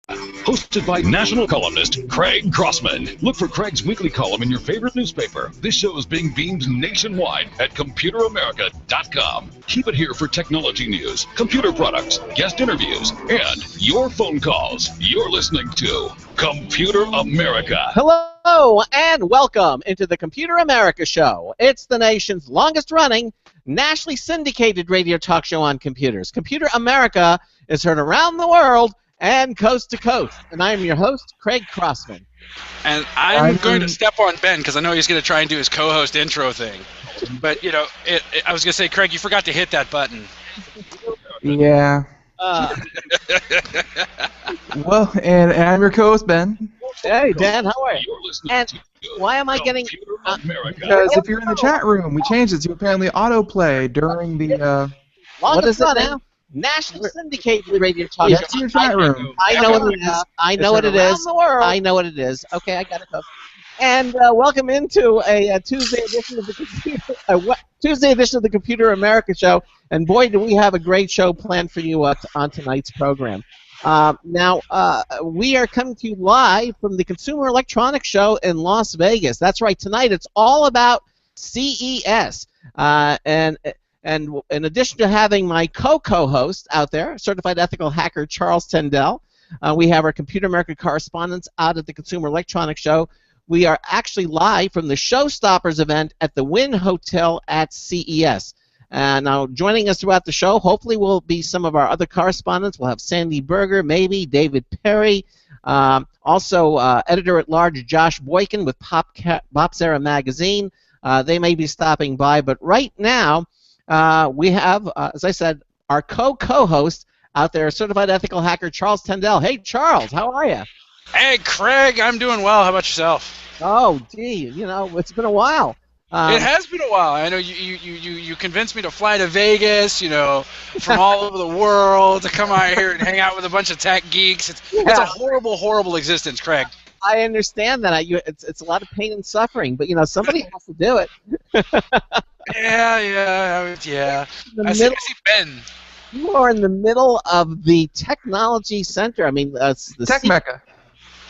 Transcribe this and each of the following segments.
Hosted by national columnist Craig Crossman. Look for Craig's weekly column in your favorite newspaper. This show is being beamed nationwide at ComputerAmerica.com. Keep it here for technology news, computer products, guest interviews, and your phone calls. You're listening to Computer America. Hello and welcome into the Computer America Show. It's the nation's longest-running, nationally syndicated radio talk show on computers. Computer America is heard around the world and coast to coast. And I'm your host, Craig Crossman. And I'm going to step on Ben because I know he's going to try and do his co-host intro thing. But, you know, I was going to say, Craig, you forgot to hit that button. Yeah. Well, and I'm your co-host, Ben. Hey, Dan, how are you? And why am I getting... because if you're in the chat room, we changed it to apparently autoplay during the... what is it now? National syndicated radio talk show. That's your chat room. I know what it is. I know what it is. I know what it is. Okay, I got it. And welcome into a Tuesday edition of the Computer America Show. And boy, do we have a great show planned for you on tonight's program. Now, we are coming to you live from the Consumer Electronics Show in Las Vegas. That's right. Tonight, it's all about CES. And in addition to having my co-host out there, certified ethical hacker Charles Tendell, we have our Computer America correspondents out at the Consumer Electronics Show. We are actually live from the ShowStoppers event at the Wynn Hotel at CES. Now, joining us throughout the show, hopefully, will be some of our other correspondents. We'll have Sandy Berger, maybe David Perry, also editor-at-large Josh Boykin with Popzera Magazine. They may be stopping by, but right now, we have, as I said, our co-host out there, certified ethical hacker Charles Tendell. Hey, Charles, how are you? Hey, Craig, I'm doing well. How about yourself? Oh, gee, you know, it's been a while. It has been a while. I know you convinced me to fly to Vegas, you know, from all over the world to come out here and hang out with a bunch of tech geeks. It's a horrible, horrible existence, Craig. I understand that. It's a lot of pain and suffering, but, you know, somebody has to do it. Yeah. I see Ben. You are in the middle of the technology center. I mean, the Tech Mecca.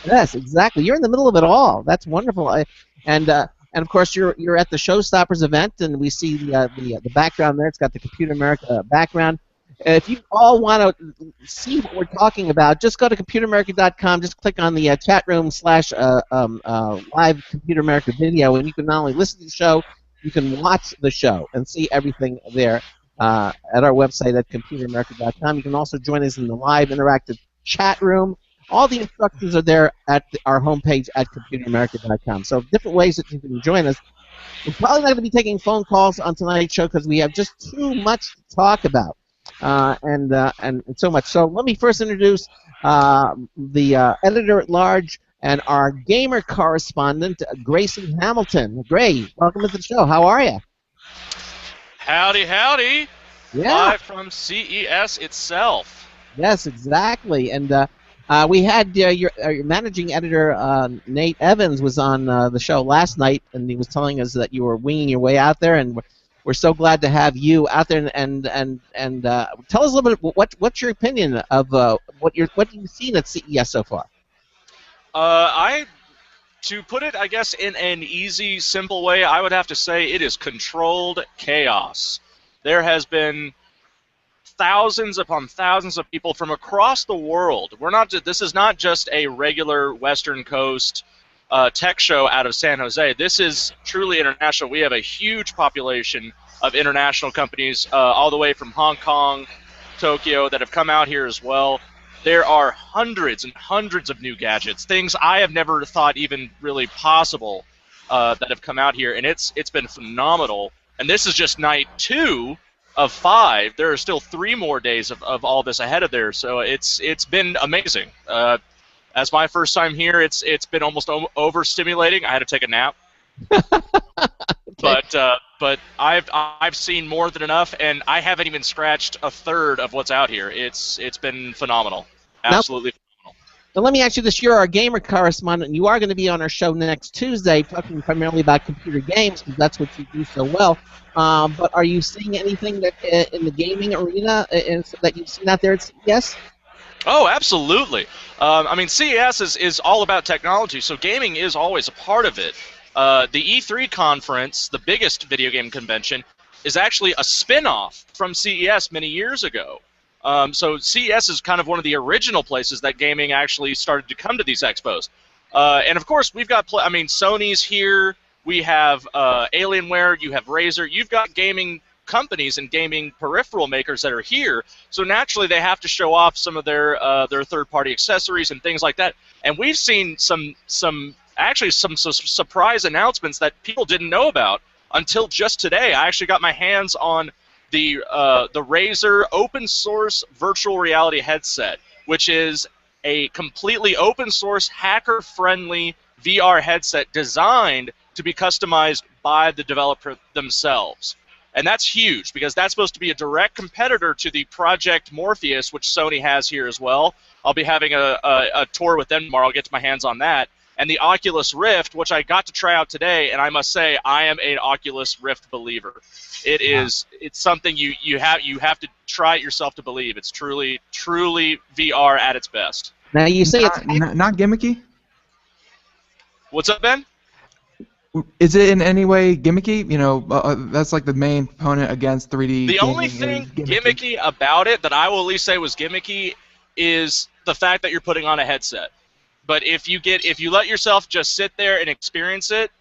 Yes, exactly. You're in the middle of it all. That's wonderful. And of course, you're at the ShowStoppers event, and we see the background there. It's got the Computer America background. If you all want to see what we're talking about, just go to ComputerAmerica.com. Just click on the chat room / live Computer America video, and you can not only listen to the show, you can watch the show and see everything there at our website at ComputerAmerica.com. You can also join us in the live interactive chat room. All the instructions are there at our homepage at ComputerAmerica.com. So different ways that you can join us. We're probably not going to be taking phone calls on tonight's show because we have just too much to talk about. And so much. So let me first introduce the editor-at-large and our gamer correspondent, Gracie Hamilton. Gray, welcome to the show. How are you? Howdy, howdy. Yeah. Live from CES itself. Yes, exactly. And we had your managing editor, Nate Evans, was on the show last night, and he was telling us that you were winging your way out there, and we're so glad to have you out there. And tell us a little bit. What's your opinion of what you've seen at CES so far? To put it, I guess, in an easy, simple way, I would have to say it is controlled chaos. There has been thousands upon thousands of people from across the world. This is not just a regular Western Coast tech show out of San Jose. This is truly international. We have a huge population of international companies all the way from Hong Kong, Tokyo, that have come out here as well. There are hundreds and hundreds of new gadgets, things I have never thought even really possible that have come out here, and it's been phenomenal. And this is just night 2 of 5. There are still 3 more days of all this ahead of there, so it's been amazing. As my first time here, it's been almost overstimulating. I had to take a nap. But I've seen more than enough, and I haven't even scratched a third of what's out here. It's been phenomenal, absolutely phenomenal. So let me ask you this: you're our gamer correspondent, and you are going to be on our show next Tuesday, talking primarily about computer games, because that's what you do so well. But are you seeing anything that in the gaming arena that you've seen out there at CES? Oh, absolutely. I mean, CES is all about technology, so gaming is always a part of it. The E3 conference, the biggest video game convention, is actually a spin-off from CES many years ago. So CES is kind of one of the original places that gaming actually started to come to these expos. And of course, we've got, I mean, Sony's here. We have Alienware. You have Razer. You've got gaming companies and gaming peripheral makers that are here. So naturally, they have to show off some of their third-party accessories and things like that. And we've seen some surprise announcements that people didn't know about until just today. I actually got my hands on the Razer open source virtual reality headset, which is a completely open source, hacker friendly VR headset designed to be customized by the developer themselves. And that's huge because that's supposed to be a direct competitor to the Project Morpheus, which Sony has here as well. I'll be having a tour with them tomorrow. I'll get my hands on that. And the Oculus Rift, which I got to try out today, and I must say I am an Oculus Rift believer. It's something you have to try it yourself to believe. It's truly VR at its best. Now you say it's not gimmicky? What's up, Ben? Is it in any way gimmicky? You know, that's like the main component against 3D. The only thing gimmicky about it that I will at least say was gimmicky is the fact that you're putting on a headset. But if you let yourself just sit there and experience it,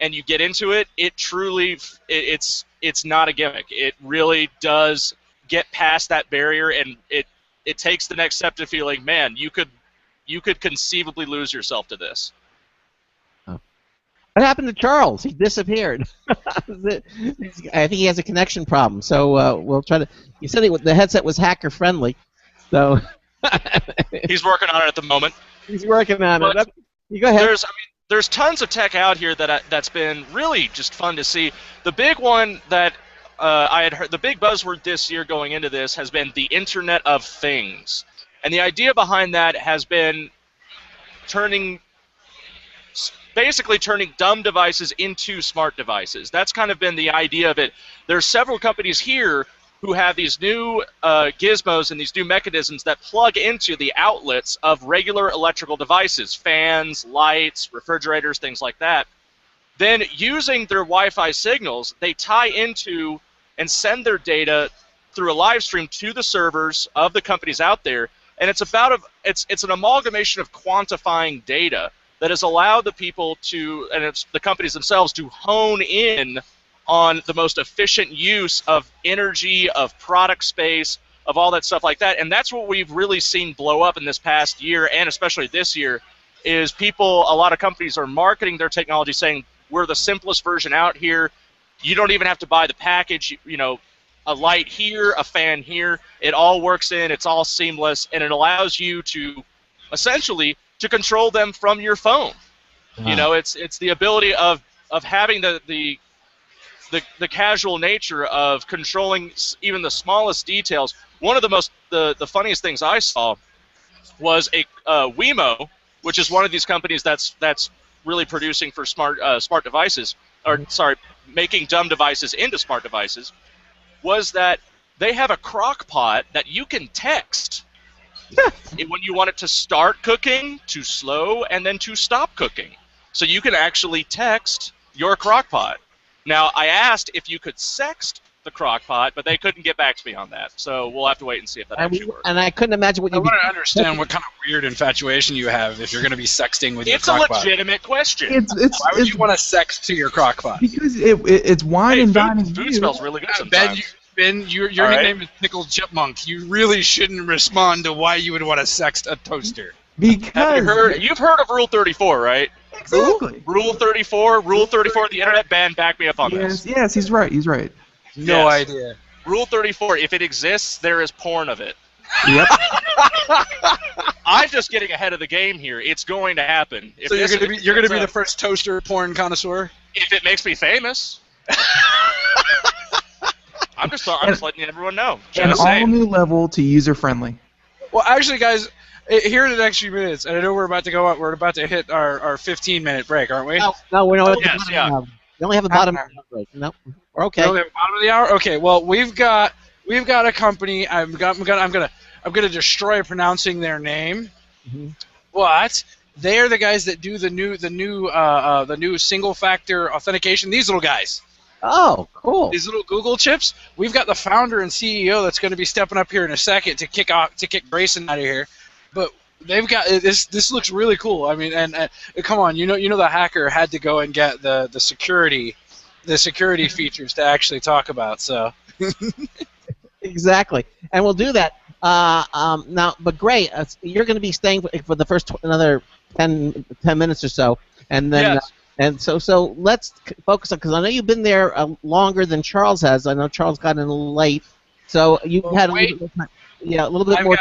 and you get into it, it's not a gimmick. It really does get past that barrier, and it takes the next step to feeling, man, you could conceivably lose yourself to this. What happened to Charles? He disappeared. I think he has a connection problem. So we'll try to. You said the headset was hacker friendly, so he's working on it at the moment. He's working on it. You go ahead. There's tons of tech out here that's been really just fun to see. The big one that I had heard, the big buzzword this year going into this has been the Internet of Things, and the idea behind that has been basically turning dumb devices into smart devices. That's kind of been the idea of it. There's several companies here who have these new gizmos and these new mechanisms that plug into the outlets of regular electrical devices, fans, lights, refrigerators, things like that. Then using their Wi-Fi signals, they tie into and send their data through a live stream to the servers of the companies out there. And it's an amalgamation of quantifying data that has allowed the people and it's the companies themselves to hone in on the most efficient use of energy, of product space, of all that stuff like that. And that's what we've really seen blow up in this past year, and especially this year, is a lot of companies are marketing their technology saying, we're the simplest version out here. You don't even have to buy the package, a light here, a fan here. It all works in, it's all seamless, and it allows you to essentially to control them from your phone. Wow. It's the ability of having the casual nature of controlling even the smallest details. One of the funniest things I saw was a Wemo, which is one of these companies that's really producing for smart devices, making dumb devices into smart devices, was that they have a crock pot that you can text when you want it to start cooking, to slow, and then to stop cooking. So you can actually text your crock pot. Now, I asked if you could sext the crock pot, but they couldn't get back to me on that. So we'll have to wait and see if that actually works. And I couldn't imagine what you. I want to understand what kind of weird infatuation you have if you're going to be sexting with your crock pot. It's a legitimate question. Why would you want to sext to your crock pot? Because it's wine and dining. Food smells really good sometimes. Ben, your nickname is Pickled Chipmunk. You really shouldn't respond to why you would want to sext a toaster. Because you've heard of Rule 34, right? Exactly. Rule 34, the internet ban, back me up on this. Yes, he's right. No idea. Rule 34, if it exists, there is porn of it. Yep. I'm just getting ahead of the game here. It's going to happen. So you're going to be the first toaster porn connoisseur? If it makes me famous. I'm just letting everyone know. An all-new level to user-friendly. Well, actually, guys, here in the next few minutes, and I know we're about to go out. We're about to hit our 15-minute break, aren't we? No, we're not. Yes, yeah. We only have a bottom break. No, we're okay. We only have a bottom of the hour. Okay. Well, we've got a company. I'm gonna destroy pronouncing their name. Mhm. But they are the guys that do the new single-factor authentication. These little guys. Oh, cool. These little Google chips. We've got the founder and CEO that's going to be stepping up here in a second to kick Grayson out of here. But they've got this. This looks really cool. I mean, and come on, you know the hacker had to go and get the security features to actually talk about. So Exactly, and we'll do that. Now, but Gray, you're going to be staying for the first another 10 minutes or so, and then. Yes. And so let's focus on, because I know you've been there longer than Charles has. I know Charles got in a little late, so you had a little bit more time. Yeah, a little bit more.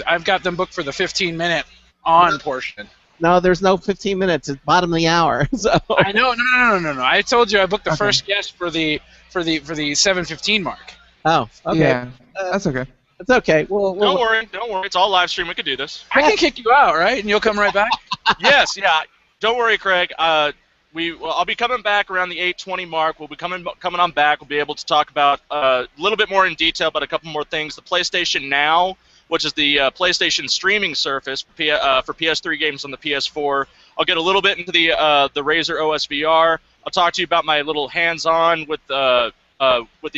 I've got them booked for the 15-minute on portion. No, there's no 15 minutes. It's bottom of the hour. So I know. No. I told you I booked the first guest for the 7:15 mark. Oh, okay. Yeah, that's okay. It's okay. Don't worry. It's all live stream. We could do this. I can kick you out, right? And you'll come right back. Yes, yeah. Don't worry, Craig. I'll be coming back around the 8:20 mark. We'll be coming on back. We'll be able to talk about a little bit more in detail about a couple more things. The PlayStation Now, which is the PlayStation streaming service for PS3 games on the PS4. I'll get a little bit into the Razer OS VR. I'll talk to you about my little hands-on with the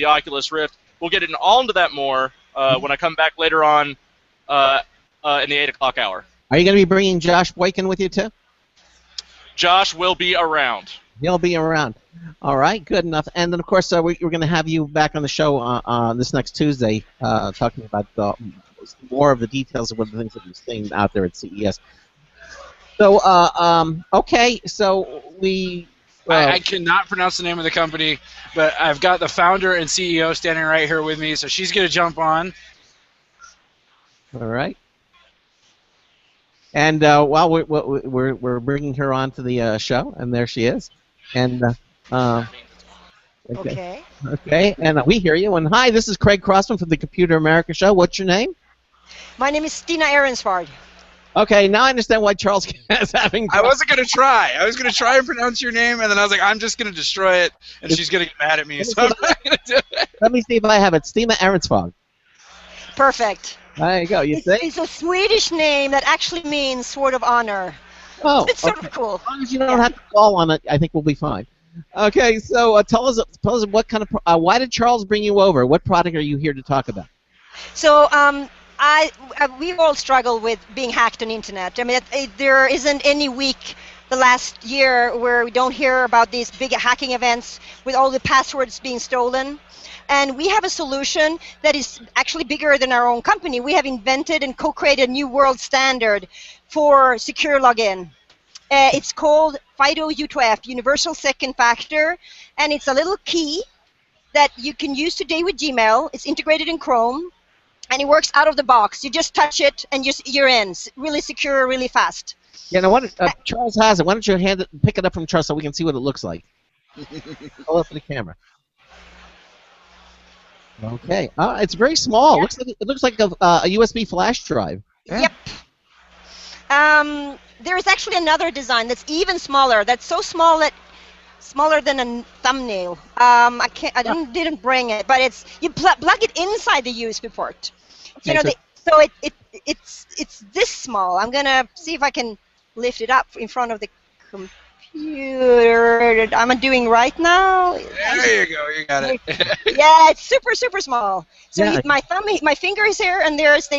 Oculus Rift. We'll get all into that more when I come back later on in the 8 o'clock hour. Are you going to be bringing Josh Boykin with you too? Josh will be around. He'll be around. All right, good enough. And then, of course, we're going to have you back on the show this next Tuesday, talking about more of the details of what the things that we're seeing out there at CES. So, okay, so we. I cannot pronounce the name of the company, but I've got the founder and CEO standing right here with me, so she's going to jump on. All right. And while we're bringing her on to the show, and there she is. And okay. And we hear you. And hi, this is Craig Crossman from the Computer America Show. What's your name? My name is Stina Ehrensvard. Okay, now I understand why Charles is having. I wasn't going to try. I was going to try and pronounce your name, and then I was like, I'm just going to destroy it, and she's going to get mad at me. So I'm not going to do it. Let me see if I have it. Stina Ehrensvard. Perfect. There you go. You think? It's a Swedish name that actually means Sword of Honor. Oh, it's sort of cool. As long as you don't have to call on it, I think we'll be fine. Okay, so tell us what kind of why did Charles bring you over? What product are you here to talk about? So we all struggle with being hacked on the internet. I mean, there isn't any week the last year where we don't hear about these big hacking events with all the passwords being stolen. And we have a solution that is actually bigger than our own company. We have invented and co-created a new world standard for secure login. It's called FIDO U2F, Universal Second Factor, and it's a little key that you can use today with Gmail. It's integrated in Chrome, and it works out of the box. You just touch it, and you're in. It's really secure, really fast. Yeah, now Charles has it. Why don't you pick it up from Charles so we can see what it looks like? Hold up for the camera. Okay. It's very small. Yep. It looks like a USB flash drive. Yeah. Yep. There is actually another design that's even smaller. That's so small that smaller than a thumbnail. I didn't bring it, but you plug it inside the USB port. Okay, It's this small. I'm gonna see if I can lift it up in front of the computer. I'm doing right now. There you go. You got it. Yeah, it's super, super small. So Yeah. my finger is here, and there's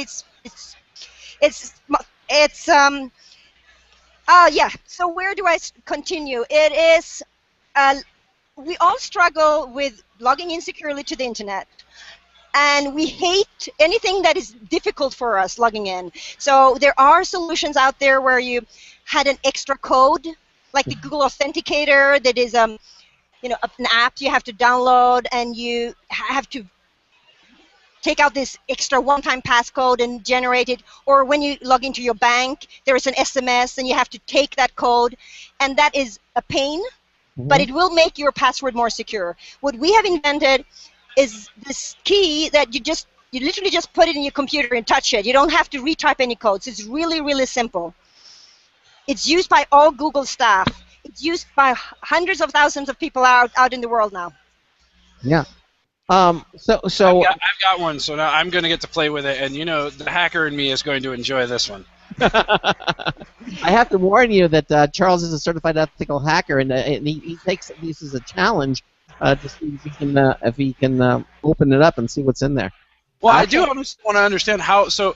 yeah. So where do I continue? It is. We all struggle with logging in securely to the internet, and we hate anything that is difficult for us logging in. So there are solutions out there where you had an extra code, like the Google Authenticator, that is an app you have to download, and you have to take out this extra one-time passcode and generate it. Or when you log into your bank, there is an SMS, and you have to take that code, and that is a pain. But it will make your password more secure. What we have invented is this key that you literally just put it in your computer and touch it. You don't have to retype any codes. It's really, really simple. It's used by all Google staff. It's used by hundreds of thousands of people out in the world now. Yeah. I've got one, so now I'm going to get to play with it, and the hacker in me is going to enjoy this one. I have to warn you that Charles is a certified ethical hacker, and he takes this as a challenge to see if he can open it up and see what's in there. Well, I do want to understand how. So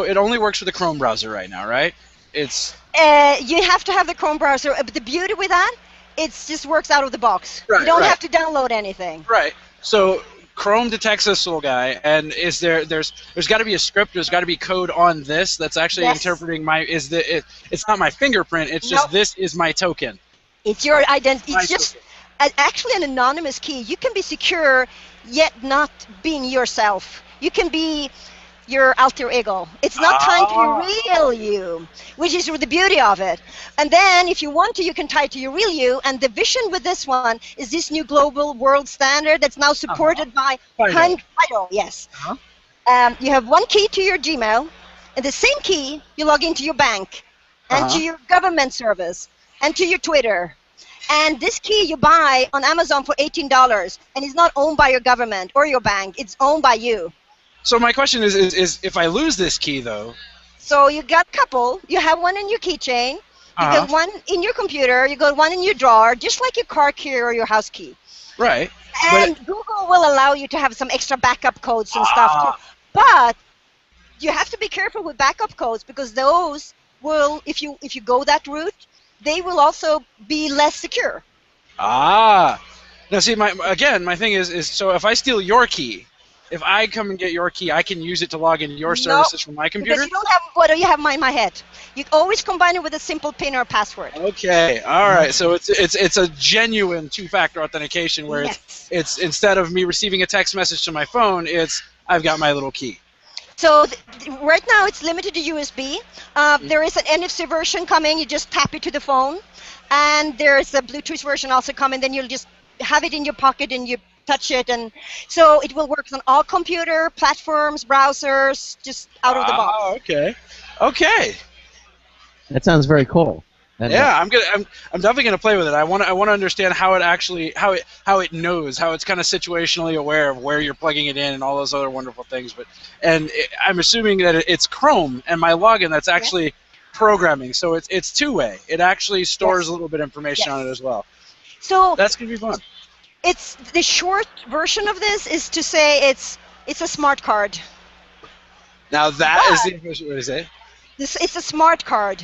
it only works with the Chrome browser right now, right? It's. You have to have the Chrome browser, but the beauty with that, it just works out of the box. Right, you don't have to download anything. Right. So Chrome detects this little guy, and there's got to be a script, there's got to be code on this that's actually interpreting it's not my fingerprint, it's just this is my token. It's your identity. It's just actually an anonymous key. You can be secure, yet not being yourself. You can be your alter ego. It's not tied to your real you, which is the beauty of it. And then, if you want to, you can tie it to your real you. And the vision with this one is this new global world standard that's now supported by FIDO. Yes. You have one key to your Gmail, and the same key you log into your bank, and to your government service, and to your Twitter. And this key you buy on Amazon for $18, and it's not owned by your government or your bank. It's owned by you. So my question is if I lose this key, though? So you got a couple. You have one in your keychain. You got one in your computer. You got one in your drawer, just like your car key or your house key. Right. And Google will allow you to have some extra backup codes and stuff too. But you have to be careful with backup codes, because those will, if you go that route, they will also be less secure. Now see, my thing is so if I steal your key, if I come and get your key, I can use it to log into your services from my computer? Because you don't have what you have in my head. You always combine it with a simple PIN or password. Okay, all right. So it's a genuine two-factor authentication where it's instead of me receiving a text message to my phone, I've got my little key. So right now it's limited to USB. There is an NFC version coming. You just tap it to the phone, and there's a Bluetooth version also coming. Then you'll just have it in your pocket and you touch it, and so it will work on all computer platforms, browsers, just out of the box. Oh, okay. That sounds very cool. Yeah, I'm definitely gonna play with it. I want to understand how it actually how it knows, how it's kind of situationally aware of where you're plugging it in and all those other wonderful things. I'm assuming that it's Chrome and my login that's actually programming, so it's two-way. It actually stores a little bit of information on it as well. So that's gonna be fun. It's the short version of this is to say it's a smart card. Now that is the official way to say. It's a smart card,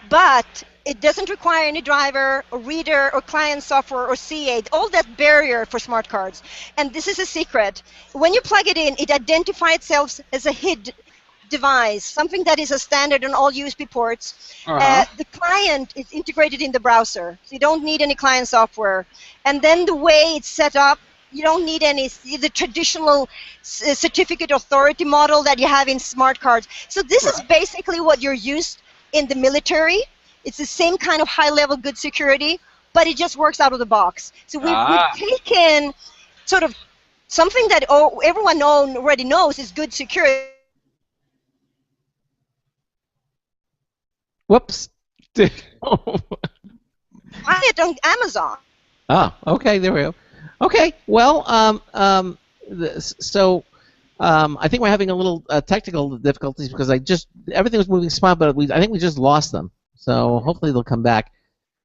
but it doesn't require any driver or reader or client software or CA, all that barrier for smart cards. And this is a secret. When you plug it in, it identifies itself as a HID device, something that is a standard on all USB ports. The client is integrated in the browser, so you don't need any client software. And then the way it's set up, you don't need the traditional certificate authority model that you have in smart cards. So this is basically what you're used in the military. It's the same kind of high-level good security, but it just works out of the box. So we've taken sort of something that everyone already knows is good security. Whoops. Buy it on Amazon. Oh, okay, there we go. Okay, well, I think we're having a little technical difficulties because everything was moving smart, but I think we just lost them. So hopefully they'll come back.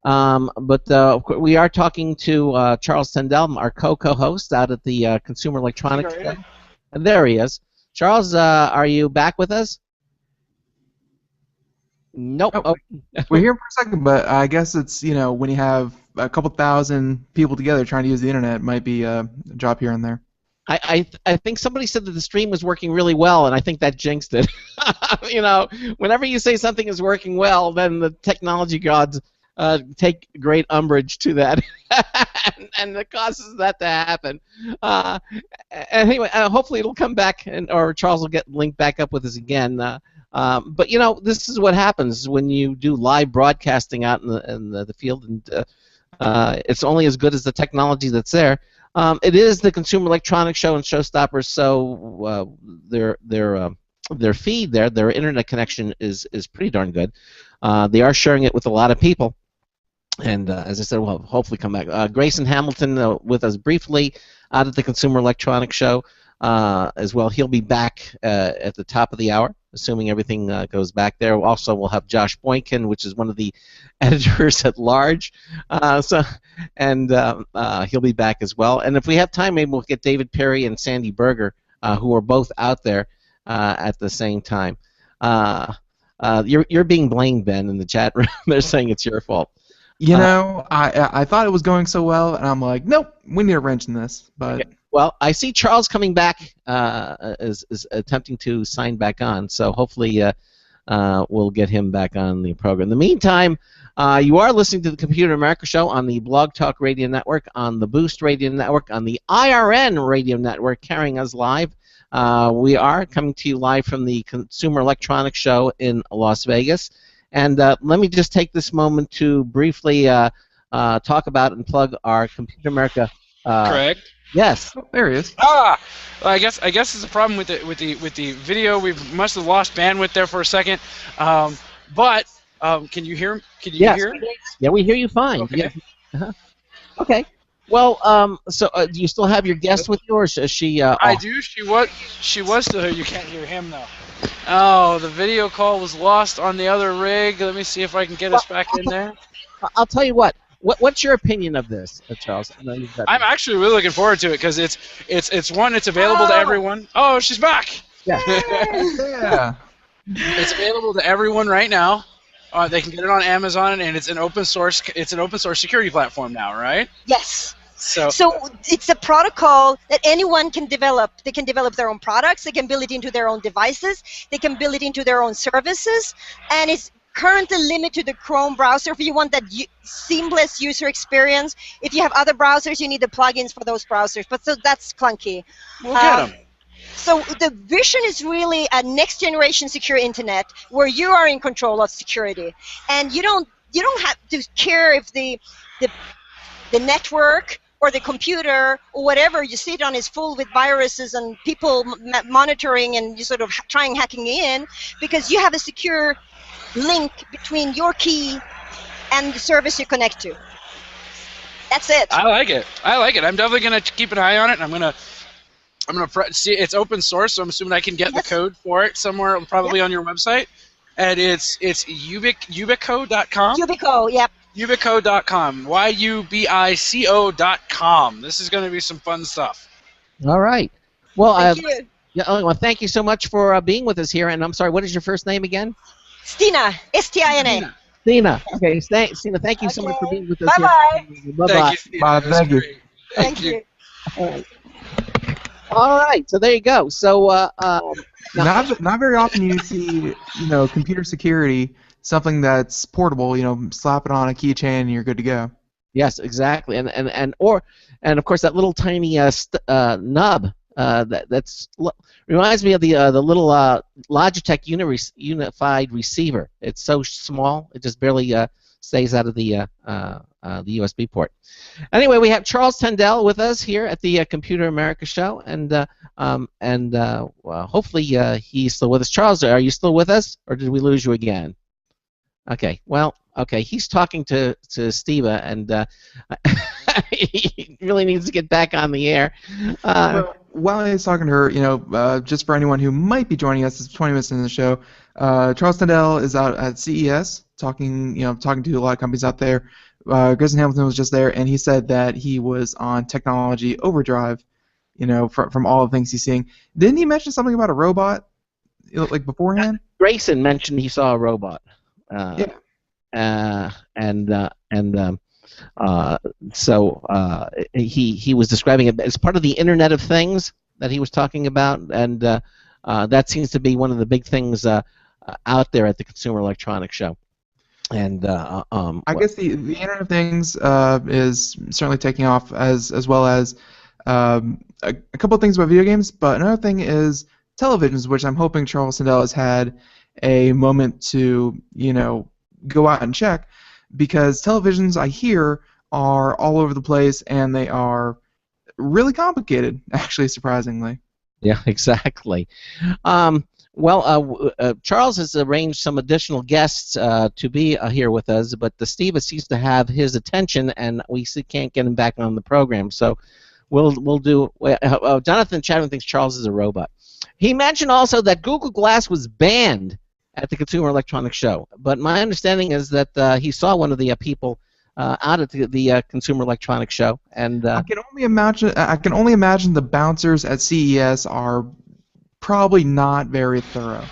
But we are talking to Charles Tendell, our co-host out at the Consumer Electronics Show. And there he is. Charles, are you back with us? Nope. Oh. We're here for a second, but I guess it's, when you have a couple thousand people together trying to use the internet, it might be a job here and there. I think somebody said that the stream was working really well, and I think that jinxed it. Whenever you say something is working well, then the technology gods take great umbrage to that, and it causes that to happen. Anyway, hopefully it'll come back, or Charles will get linked back up with us again. But this is what happens when you do live broadcasting out in the field, and it's only as good as the technology that's there. It is the Consumer Electronics Show and ShowStoppers, so their feed there, their internet connection is pretty darn good. They are sharing it with a lot of people. And as I said, we'll hopefully come back. Grayson Hamilton with us briefly out at the Consumer Electronics Show as well. He'll be back at the top of the hour, assuming everything goes back there. Also, we'll have Josh Boykin, which is one of the editors at large. He'll be back as well. And if we have time, maybe we'll get David Perry and Sandy Berger, who are both out there at the same time. You're being blamed, Ben, in the chat room. They're saying it's your fault. You know, I thought it was going so well, and I'm like, nope, we need a wrench in this. But okay. Well, I see Charles coming back, is attempting to sign back on, so hopefully we'll get him back on the program. In the meantime, you are listening to the Computer America Show on the Blog Talk Radio Network, on the Boost Radio Network, on the IRN Radio Network, carrying us live. We are coming to you live from the Consumer Electronics Show in Las Vegas. And let me just take this moment to briefly talk about and plug our Computer America. Craig. Yes. oh, there he is. Well, I guess it's a problem with the video. We must have lost bandwidth there for a second. But can you hear? Can you hear? Yeah, we hear you fine. Okay. Yeah. Okay. Well, so do you still have your guest with you, or is she? I do. She was still here. You can't hear him though. Oh, the video call was lost on the other rig. Let me see if I can get us back in there. I'll tell you what. What's your opinion of this, Charles? I'm actually really looking forward to it because it's available to everyone. Oh, she's back. Yeah. Yeah. It's available to everyone right now. They can get it on Amazon, and it's an open source. It's an open source security platform now, right? Yes. So it's a protocol that anyone can develop. They can develop their own products. They can build it into their own devices. They can build it into their own services. And it's currently limited to the Chrome browser. If you want that seamless user experience, if you have other browsers, you need the plugins for those browsers. But so that's clunky. we'll get them. So the vision is really a next generation secure internet where you are in control of security, and you don't have to care if the network or the computer or whatever you sit on is full with viruses and people monitoring and you sort of trying hacking in, because you have a secure link between your key and the service you connect to. That's it. I like it. I'm definitely gonna keep an eye on it, and I'm gonna see. It's open source, so I'm assuming I can get the code for it somewhere, probably on your website. And it's ubico.com. Ubico, yep. Ubico.com. YUBICO.com. This is going to be some fun stuff. All right. Well, Thank you. well, thank you so much for being with us here. And I'm sorry, what is your first name again? Stina, S-T-I-N-A. Stina. Okay, Stina, thank you so much for being with us. Bye-bye. Here. Bye-bye. Thank you. Bye, thank you. Thank you. All right, so there you go. So Not very often you see, computer security, something that's portable. Slap it on a keychain and you're good to go. yes, exactly, and of course that little tiny nub that's reminds me of the little Logitech unified receiver. It's so small, it just barely stays out of the USB port. Anyway, we have Charles Tendell with us here at the Computer America Show, and hopefully he's still with us. Charles, are you still with us, or did we lose you again? Okay, well, okay, he's talking to Steve, and he really needs to get back on the air. While I was talking to her, just for anyone who might be joining us, it's 20 minutes into the show. Charles Tendell is out at CES talking to a lot of companies out there. Grayson Hamilton was just there, and he said that he was on technology overdrive, from all the things he's seeing. Didn't he mention something about a robot, like beforehand? Grayson mentioned he saw a robot. Yeah. So he was describing it as part of the Internet of Things that he was talking about, and that seems to be one of the big things out there at the Consumer Electronics Show. And I guess the Internet of Things is certainly taking off, as well as a couple of things about video games, but another thing is televisions, which I'm hoping Charles Tendell has had a moment to go out and check, because televisions, I hear, are all over the place, and they are really complicated, actually, surprisingly. Yeah, exactly. Well, Charles has arranged some additional guests to be here with us, but Steve seems to have his attention, and we can't get him back on the program. So we'll do. Jonathan Chadwin thinks Charles is a robot. He mentioned also that Google Glass was banned at the Consumer Electronics Show, but my understanding is that he saw one of the people out at the Consumer Electronics Show, and I can only imagine. I can only imagine the bouncers at CES are probably not very thorough.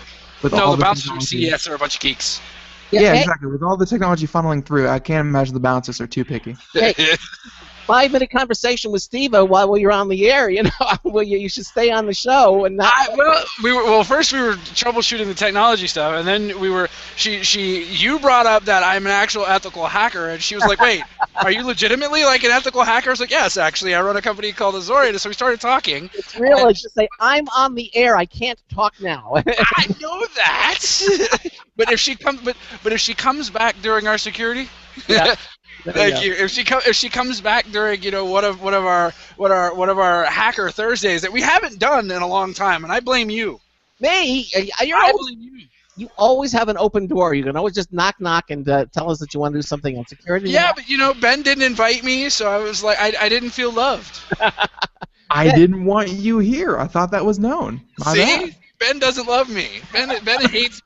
With No, all the bouncers from technology. CES are a bunch of geeks. Yeah, exactly. With all the technology funneling through, I can't imagine the bouncers are too picky. Hey, 5-minute conversation with Steve while you're on the air. Well, you should stay on the show and not. First we were troubleshooting the technology stuff, and then you brought up that I'm an actual ethical hacker, and she was like, "Wait, are you legitimately like an ethical hacker?" I was like, "Yes, actually, I run a company called Azorian." So we started talking. It's real. Just say, "I'm on the air. I can't talk now." I know that. but if she comes back during our security. Yeah. Thank you. If she comes back during one of our Hacker Thursdays that we haven't done in a long time, and I blame you. Me? You always have an open door. You can always just knock and tell us that you want to do something on security. Yeah, but Ben didn't invite me, so I was like, I didn't feel loved. I didn't want you here. I thought that was known. See, Ben doesn't love me. Ben hates.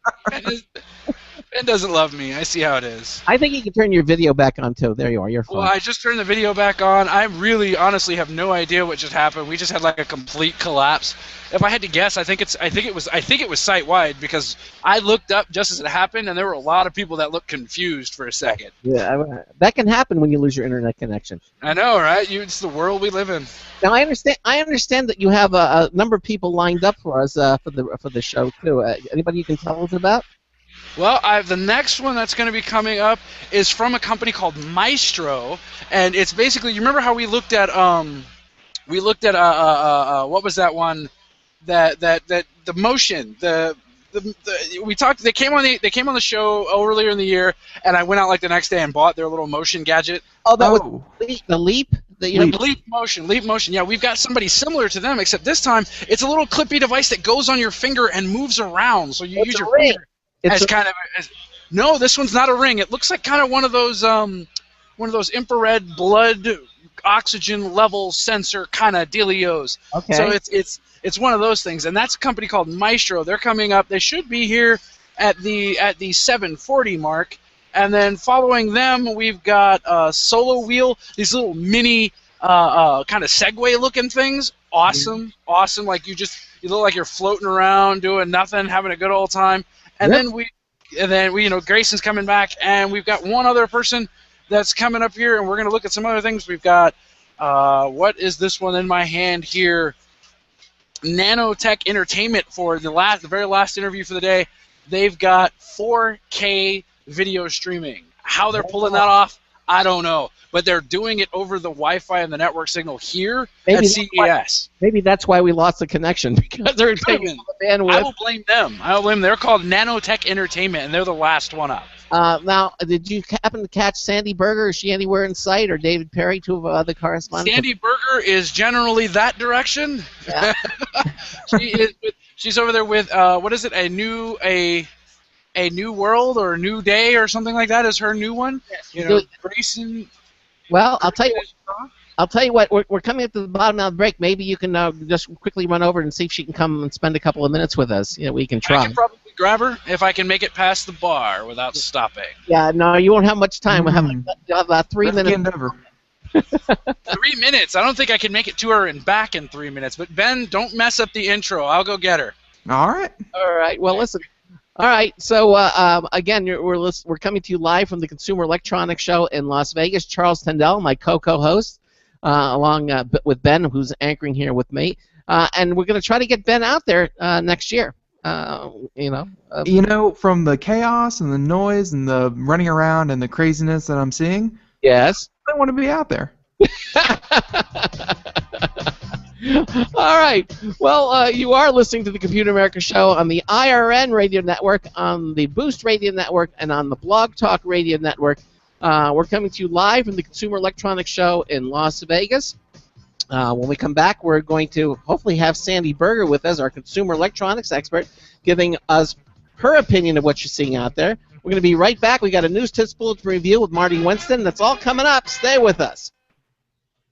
Ben doesn't love me. I see how it is. I think you can turn your video back on too. There you are. You're fine. Well, I just turned the video back on. I really, honestly, have no idea what just happened. We just had like a complete collapse. If I had to guess, I think it was site-wide, because I looked up just as it happened, and there were a lot of people that looked confused for a second. Yeah, that can happen when you lose your internet connection. I know, right? It's the world we live in. Now I understand that you have a number of people lined up for us for the show too. Anybody you can tell us about? Well, the next one that's going to be coming up is from a company called Maestro, and it's basically, you remember how we looked at what was that one, that the motion, we talked. They came on the show earlier in the year, and I went out like the next day and bought their little motion gadget. Oh, that was the Leap. Leap motion. Yeah, we've got somebody similar to them, except this time it's a little clippy device that goes on your finger and moves around, so you use your finger. No, this one's not a ring. It looks like kind of one of those infrared blood oxygen level sensor kind of dealios. Okay. So it's one of those things, and that's a company called Maestro. They're coming up. They should be here at the 7:40 mark, and then following them we've got Solo Wheel. These little mini kind of Segway looking things. Awesome. Like you look like you're floating around doing nothing, having a good old time. And then we Grayson's coming back, and we've got one other person that's coming up here, and we're going to look at some other things. We've got what is this one in my hand here? Nanotech Entertainment for the very last interview for the day. They've got 4K video streaming. How they're pulling that off, I don't know, but they're doing it over the Wi-Fi and the network signal here at CES. Maybe that's why we lost the connection, because they're taking the bandwidth. I will blame them. They're called Nanotech Entertainment, and they're the last one up. Now, did you happen to catch Sandy Berger? Is she anywhere in sight, or David Perry, two of other correspondents? Sandy Berger is generally that direction. Yeah. She's over there with what is it? A new world or a new day or something like that is her new one. Yes. Grayson. Well, I'll tell you what. We're coming up to the bottom of the break. Maybe you can just quickly run over and see if she can come and spend a couple of minutes with us. We can try. I can probably grab her if I can make it past the bar without stopping. Yeah, no, you won't have much time. We'll have about 3 minutes. 3 minutes. I don't think I can make it to her and back in 3 minutes. But Ben, don't mess up the intro. I'll go get her. All right. Well, listen. All right, so again, we're coming to you live from the Consumer Electronics Show in Las Vegas. Charles Tendell, my co-host, along with Ben, who's anchoring here with me, and we're going to try to get Ben out there next year. From the chaos and the noise and the running around and the craziness that I'm seeing, yes, I want to be out there. All right. Well, you are listening to the Computer America Show on the IRN Radio Network, on the Boost Radio Network, and on the Blog Talk Radio Network. We're coming to you live from the Consumer Electronics Show in Las Vegas. When we come back, we're going to hopefully have Sandy Berger with us, our consumer electronics expert, giving us her opinion of what you're seeing out there. We're going to be right back. We got a news tips bulletin review with Marty Winston. That's all coming up. Stay with us.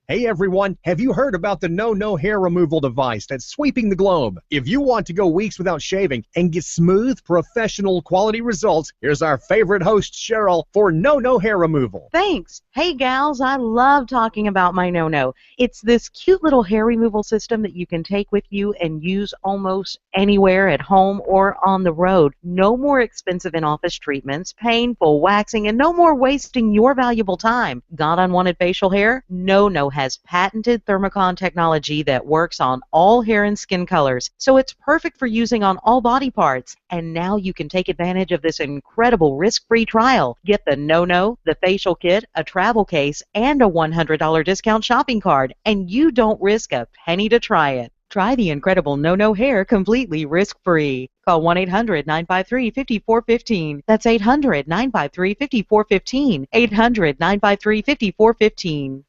Hey everyone, have you heard about the No hair removal device that's sweeping the globe? If you want to go weeks without shaving and get smooth, professional quality results, here's our favorite host, Cheryl, for No hair removal. Thanks. Hey gals, I love talking about my No. It's this cute little hair removal system that you can take with you and use almost anywhere at home or on the road. No more expensive in-office treatments, painful waxing, and no more wasting your valuable time. Got unwanted facial hair? No has patented thermocon technology that works on all hair and skin colors, so it's perfect for using on all body parts. And now you can take advantage of this incredible risk-free trial. Get the No, the facial kit, a travel case, and a $100 discount shopping card, and you don't risk a penny to try it. Try the incredible No hair completely risk-free. Call 1-800-953-5415. That's 800-953-5415. 800-953-5415.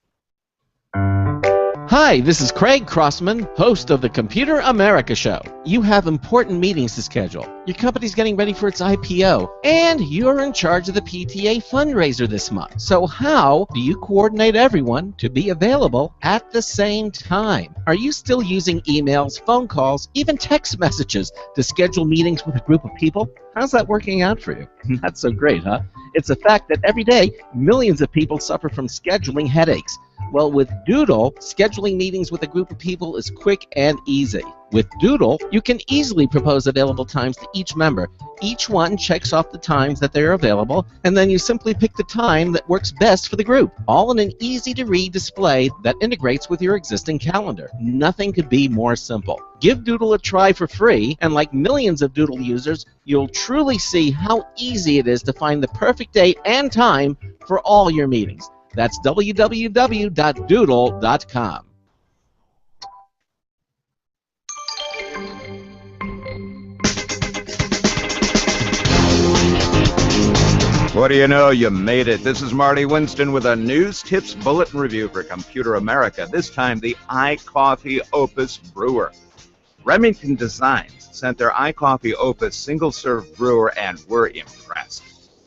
Hi, this is Craig Crossman, host of the Computer America Show. You have important meetings to schedule. Your company's getting ready for its IPO, and you're in charge of the PTA fundraiser this month. So how do you coordinate everyone to be available at the same time? Are you still using emails, phone calls, even text messages to schedule meetings with a group of people? How's that working out for you? That's so great, huh? It's a fact that every day, millions of people suffer from scheduling headaches. Well, with Doodle, scheduling meetings with a group of people is quick and easy. With Doodle, you can easily propose available times to each member. Each one checks off the times that they're available, and then you simply pick the time that works best for the group, all in an easy-to-read display that integrates with your existing calendar. Nothing could be more simple. Give Doodle a try for free, and like millions of Doodle users, you'll truly see how easy it is to find the perfect date and time for all your meetings. That's www.doodle.com. What do you know? You made it. This is Marty Winston with a news tips bulletin review for Computer America. This time, the iCoffee Opus Brewer. Remington Designs sent their iCoffee Opus single-serve brewer, and we're impressed.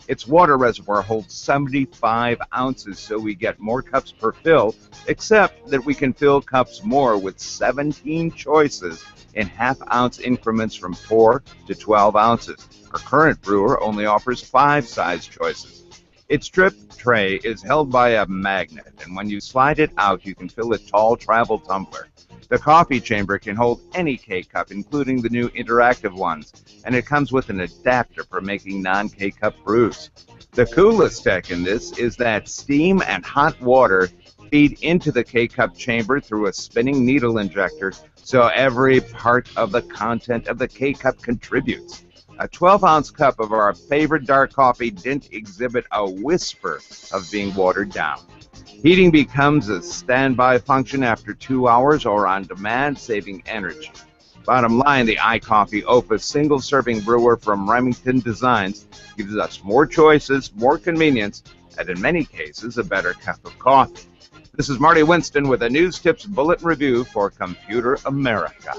Its water reservoir holds 75 ounces, so we get more cups per fill, except that we can fill cups more with 17 choices in half-ounce increments from 4 to 12 ounces. Our current brewer only offers 5 size choices. Its drip tray is held by a magnet, and when you slide it out, you can fill a tall travel tumbler. The coffee chamber can hold any K-cup, including the new interactive ones, and it comes with an adapter for making non-K-cup brews. The coolest tech in this is that steam and hot water feed into the K-cup chamber through a spinning needle injector, so every part of the content of the K-cup contributes. A 12-ounce cup of our favorite dark coffee didn't exhibit a whisper of being watered down. Heating becomes a standby function after 2 hours or on demand, saving energy. Bottom line, the iCoffee Opus single-serving brewer from Remington Designs gives us more choices, more convenience, and in many cases, a better cup of coffee. This is Marty Winston with a News Tips Bulletin Review for Computer America.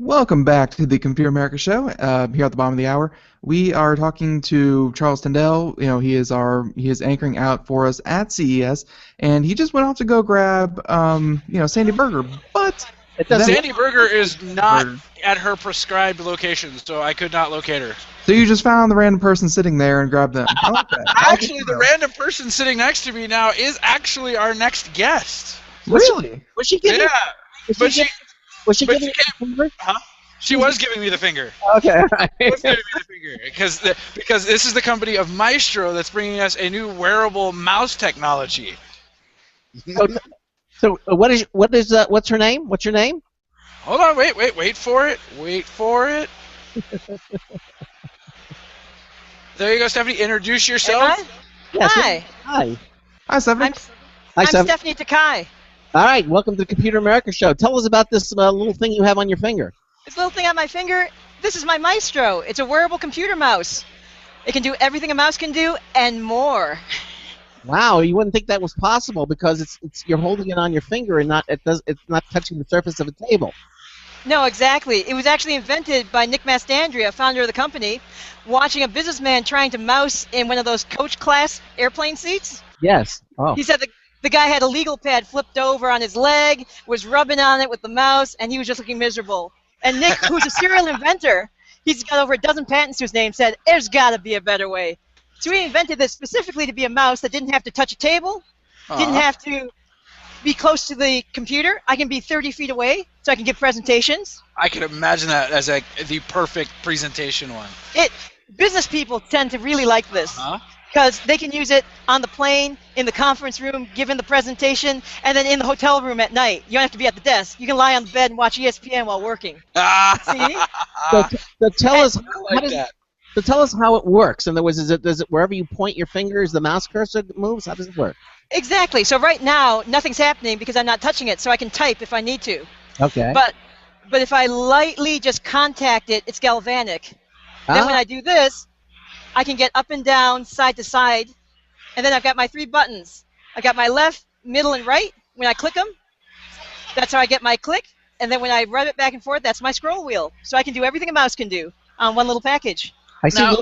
Welcome back to the Computer America Show. Here at the bottom of the hour, we are talking to Charles Tendell. You know, he is anchoring out for us at CES, and he just went off to go grab Sandy Berger. But Sandy Berger is not at her prescribed location, so I could not locate her. So you just found the random person sitting there and grabbed them. I like that. Actually, the random person sitting next to me now is actually our next guest. Really? Was she giving? Yeah, Was she giving me the finger? Huh? She was giving me the finger. Okay. She was giving me the finger because this is the company of Maestro that's bringing us a new wearable mouse technology. So what's her name? What's your name? Hold on, wait for it. Wait for it. There you go, Stephanie. Introduce yourself. Yes, Hi. Hi. Hi, Stephanie. I'm Stephanie Takai. All right, welcome to the Computer America Show. Tell us about this little thing you have on your finger. This little thing on my finger, this is my Maestro. It's a wearable computer mouse. It can do everything a mouse can do and more. Wow, you wouldn't think that was possible because it's you're holding it on your finger and it's not touching the surface of a table. No, exactly. It was actually invented by Nick Mastandrea, founder of the company, watching a businessman trying to mouse in one of those coach class airplane seats. Yes. Oh. He said the guy had a legal pad flipped over on his leg, was rubbing on it with the mouse, and he was just looking miserable. And Nick, who's a serial inventor, he's got over a dozen patents to his name, said, there's got to be a better way. So he invented this specifically to be a mouse that didn't have to touch a table, didn't have to be close to the computer. I can be 30 feet away, so I can give presentations. I can imagine that as the perfect presentation one. Business people tend to really like this because they can use it on the plane, in the conference room, giving the presentation, and then in the hotel room at night. You don't have to be at the desk. You can lie on the bed and watch ESPN while working. See? So tell us that. tell us how it works. In other words, does it wherever you point your fingers, the mouse cursor moves? How does it work? Exactly. So right now, nothing's happening because I'm not touching it, so I can type if I need to. Okay. But if I lightly just contact it, it's galvanic. Then when I do this, I can get up and down, side to side, and then I've got my 3 buttons. I've got my left, middle, and right. When I click them, that's how I get my click. And then when I rub it back and forth, that's my scroll wheel. So I can do everything a mouse can do on one little package. Now,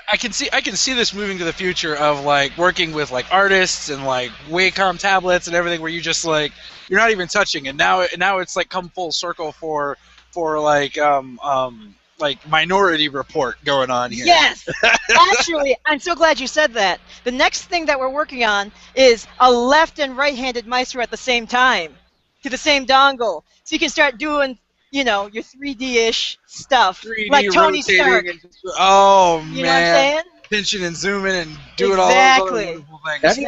I can see this moving to the future of like working with like artists and like Wacom tablets and everything where you just like you're not even touching it. Now it's like come full circle for like Minority Report going on here. Yes! Actually, I'm so glad you said that. The next thing that we're working on is a left and right-handed mice at the same time to the same dongle. So you can start doing, your 3D-ish stuff. 3D like Tony Stark. Oh, man. You know what I'm saying? Pinching and zooming and doing all those other wonderful things.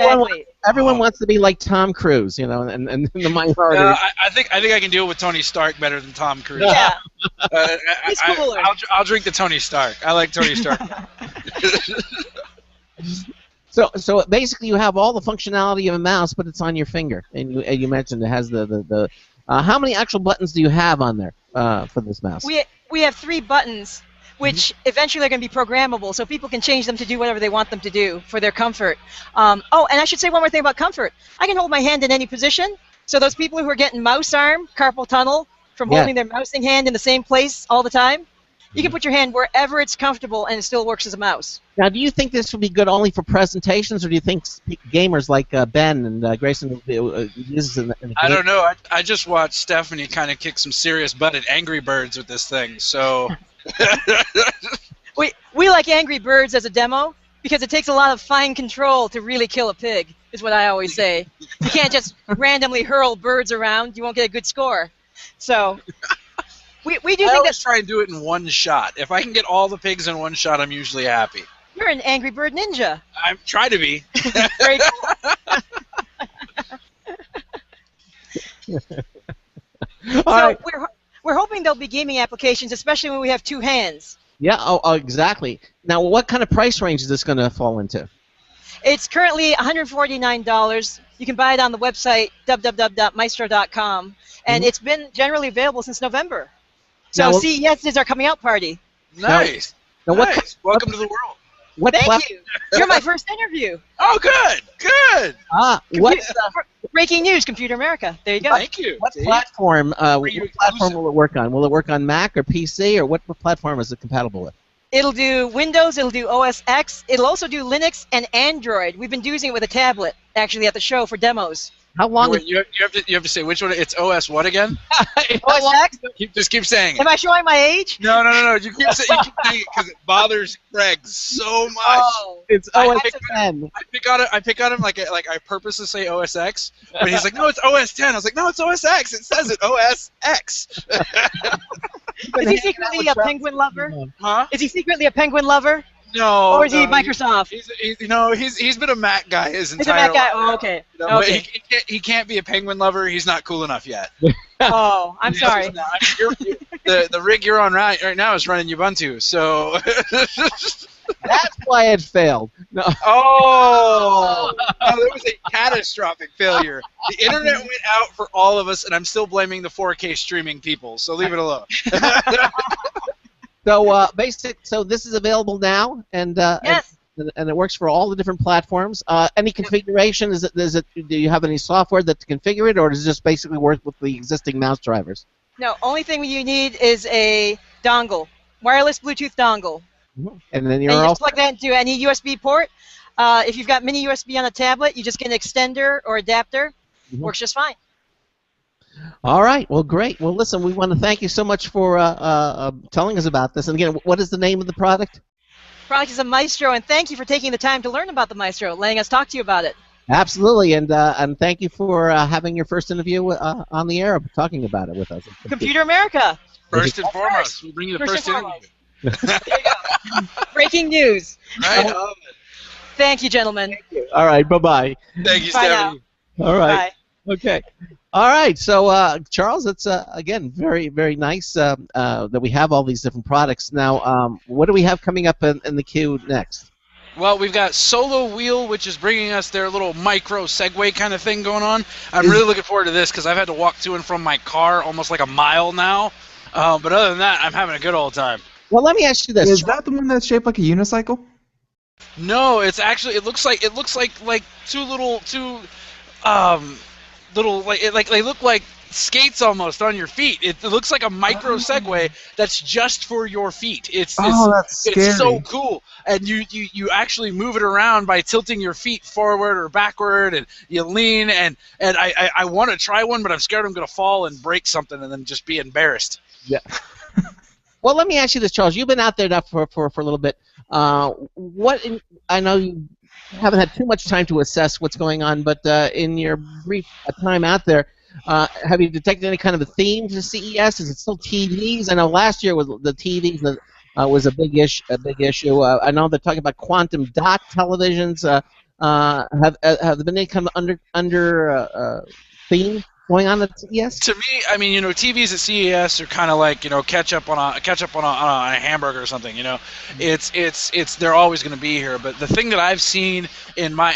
Everyone wants to be like Tom Cruise, and the Minority. I think I can deal with Tony Stark better than Tom Cruise. Yeah. He's cooler. I'll drink the Tony Stark. I like Tony Stark. So basically, you have all the functionality of a mouse, but it's on your finger, and you mentioned it has the how many actual buttons do you have on there for this mouse? We have 3 buttons, which eventually are going to be programmable, so people can change them to do whatever they want them to do for their comfort. And I should say one more thing about comfort. I can hold my hand in any position, so those people who are getting mouse arm, carpal tunnel, from holding their mousing hand in the same place all the time, you can put your hand wherever it's comfortable and it still works as a mouse. Now, do you think this will be good only for presentations, or do you think gamers like Ben and Grayson will use this in the game? I don't know. I just watched Stephanie kind of kick some serious butt at Angry Birds with this thing, so... we like Angry Birds as a demo because it takes a lot of fine control to really kill a pig, is what I always say. You can't just randomly hurl birds around. You won't get a good score. So we do think always try and do it in one shot. If I can get all the pigs in one shot, I'm usually happy. You're an Angry Bird ninja. I try to be. Very cool. So we're hoping there'll be gaming applications, especially when we have 2 hands. Yeah, exactly. Now, what kind of price range is this going to fall into? It's currently $149. You can buy it on the website www.maestro.com, and it's been generally available since November. So CES is our coming out party. Nice. Now, welcome to the world. Thank you. You're my first interview. Oh, good. Breaking news, Computer America. There you go. Thank you. What platform will it work on? Will it work on Mac or PC, or what platform is it compatible with? It'll do Windows, it'll do OS X, it'll also do Linux and Android. We've been using it with a tablet, actually, at the show for demos. How long? You have to say which one. It's OS what again? OS X? Just keep saying it. Am I showing my age? No. You keep saying it because it bothers Greg so much. Oh, it's OS X. I pick on him like I purposely say OS X, but he's like, no, it's OS 10. I was like, no, it's OS X. It says it OS X. Is he secretly a penguin lover? Huh? Is he secretly a penguin lover? No. Or is he Microsoft? He's been a Mac guy his entire life. He's a Mac guy. Oh, okay. But he can't be a penguin lover. He's not cool enough yet. Oh, I'm sorry. The rig you're on right now is running Ubuntu, so. That's why it failed. No. Oh, no, there was a catastrophic failure. The internet went out for all of us, and I'm still blaming the 4K streaming people. So leave it alone. So so this is available now, and yes. and it works for all the different platforms. Any configuration? Do you have any software that to configure it, or does it just basically work with the existing mouse drivers? No, only thing you need is a dongle, wireless Bluetooth dongle. And then you just plug that into any USB port. If you've got mini USB on a tablet, you just get an extender or adapter. Works just fine. All right. Well, great. Well, listen, we want to thank you so much for telling us about this. And again, what is the name of the product? The product is a Maestro, and thank you for taking the time to learn about the Maestro, letting us talk to you about it. Absolutely, and thank you for having your first interview on the air, talking about it with us. Computer America. First and foremost, we bring you the first interview. There you go. Breaking news. Right. Thank you, gentlemen. Thank you. All right. Bye-bye. Thank you, Bye Stephanie. now. All right. Bye. Okay. All right. So, Charles, it's again very, very nice that we have all these different products. Now, what do we have coming up in the queue next? Well, we've got Solo Wheel, which is bringing us their little micro Segway kind of thing going on. I'm really looking forward to this because I've had to walk to and from my car almost like a mile now. But other than that, I'm having a good old time. Well, let me ask you this: Is that the one that's shaped like a unicycle? No, it's actually it looks like two little they look like skates almost on your feet. It looks like a micro Segway that's just for your feet. It's that's scary. It's so cool, and you actually move it around by tilting your feet forward or backward, and you lean. And I want to try one, but I'm scared I'm going to fall and break something and then just be embarrassed. Yeah. Well, let me ask you this, Charles. You've been out there now for a little bit. I know you haven't had too much time to assess what's going on, but in your brief time out there, have you detected any kind of a theme to CES? Is it still TVs? I know last year was the TVs that was a big issue. I know they're talking about quantum dot televisions. Have there been any kind of under theme going on at CES? To me, I mean, TVs at CES are kind of like, ketchup on a hamburger or something. They're always going to be here. But the thing that I've seen in my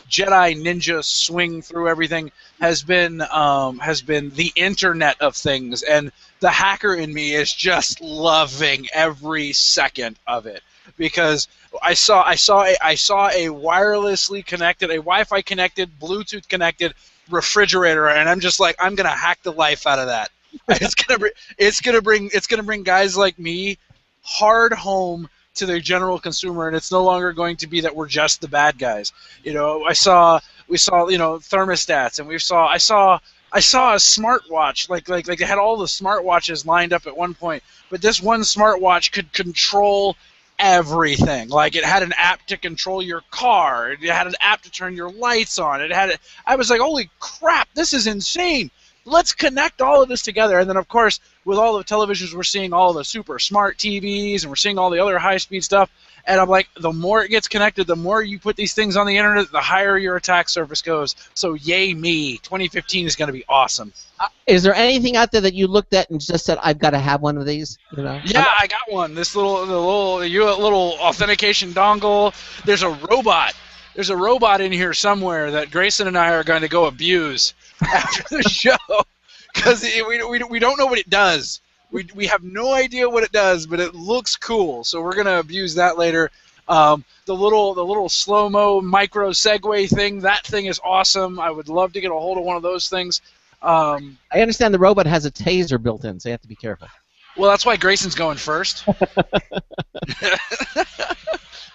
Jedi Ninja swing through everything has been the Internet of Things, and the hacker in me is just loving every second of it, because I saw a wirelessly connected, a Wi-Fi connected, Bluetooth connected refrigerator, and I'm just like, I'm gonna hack the life out of that. It's gonna bring guys like me hard home to the general consumer, and it's no longer going to be that we're just the bad guys. We saw thermostats, and I saw a smartwatch, like they had all the smartwatches lined up at one point, but this one smartwatch could control everything. Like, it had an app to control your car, it had an app to turn your lights on, I was like, holy crap, this is insane. Let's connect all of this together. And then, of course, with all the televisions, we're seeing all the super smart TVs, and we're seeing all the other high-speed stuff. And I'm like, the more it gets connected, the more you put these things on the internet, the higher your attack surface goes. So yay me. 2015 is going to be awesome. Is there anything out there that you looked at and just said, I've got to have one of these? Yeah, I got one. This little authentication dongle. There's a robot. There's a robot in here somewhere that Grayson and I are going to go abuse after the show, because we don't know what it does. We have no idea what it does, but it looks cool, so we're gonna abuse that later. The little slow-mo micro Segway thing, that thing is awesome. I would love to get a hold of one of those things. I understand the robot has a taser built in, so you have to be careful. Well, that's why Grayson's going first.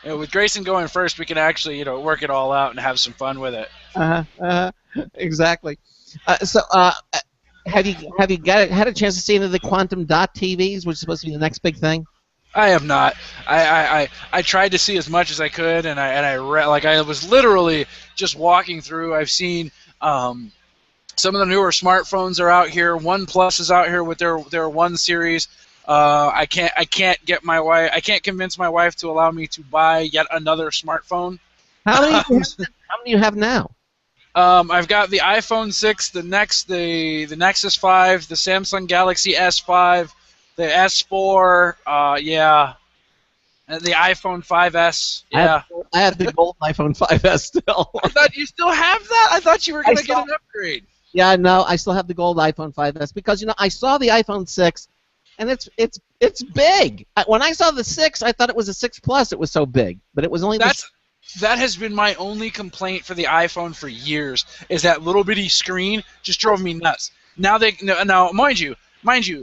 With Grayson going first, we can actually work it all out and have some fun with it. Exactly. Have you had a chance to see any of the quantum dot TVs, which is supposed to be the next big thing? I have not. I tried to see as much as I could, and I was literally just walking through. I've seen some of the newer smartphones are out here. OnePlus is out here with their One series. I can't convince my wife to allow me to buy yet another smartphone. How many do you have now? I've got the iPhone 6, the Nexus 5, the Samsung Galaxy S5, the S4, and the iPhone 5S. Yeah. I have the gold iPhone 5S still. I thought you still have that? I thought you were going to get an upgrade. Yeah, no, I still have the gold iPhone 5S because I saw the iPhone 6. and it's big. When I saw the 6, I thought it was a 6 Plus. It was so big, but it was only that has been my only complaint for the iPhone for years. Is that little bitty screen just drove me nuts. Now mind you,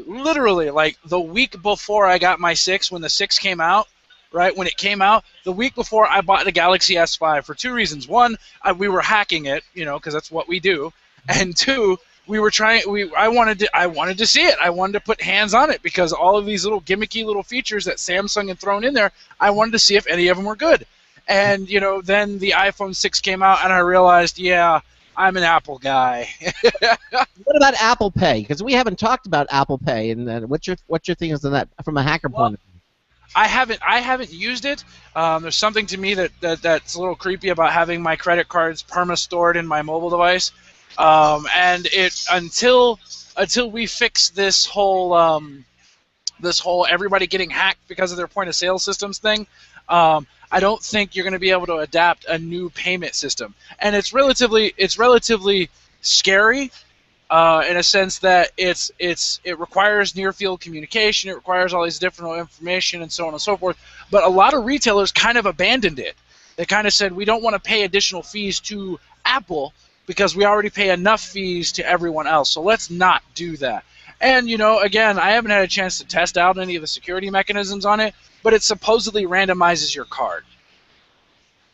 literally like the week before I got my 6, when the 6 came out, right when it came out, the week before I bought the Galaxy S5 for 2 reasons. One, we were hacking it, because that's what we do, and 2. I wanted to see it. I wanted to put hands on it because all of these little gimmicky little features that Samsung had thrown in there, I wanted to see if any of them were good. And then the iPhone 6 came out, and I realized, yeah, I'm an Apple guy. What about Apple Pay? Because we haven't talked about Apple Pay, and what's your thing on that from a hacker point of view? I haven't used it. There's something to me that's a little creepy about having my credit cards perma-stored in my mobile device. And until we fix this whole everybody getting hacked because of their point-of-sale systems thing, I don't think you're going to be able to adapt a new payment system. And it's relatively scary in a sense that it requires near-field communication, it requires all these different information, and so on and so forth. But a lot of retailers kind of abandoned it. They kind of said, we don't want to pay additional fees to Apple because we already pay enough fees to everyone else, so let's not do that. And, again, I haven't had a chance to test out any of the security mechanisms on it, but it supposedly randomizes your card.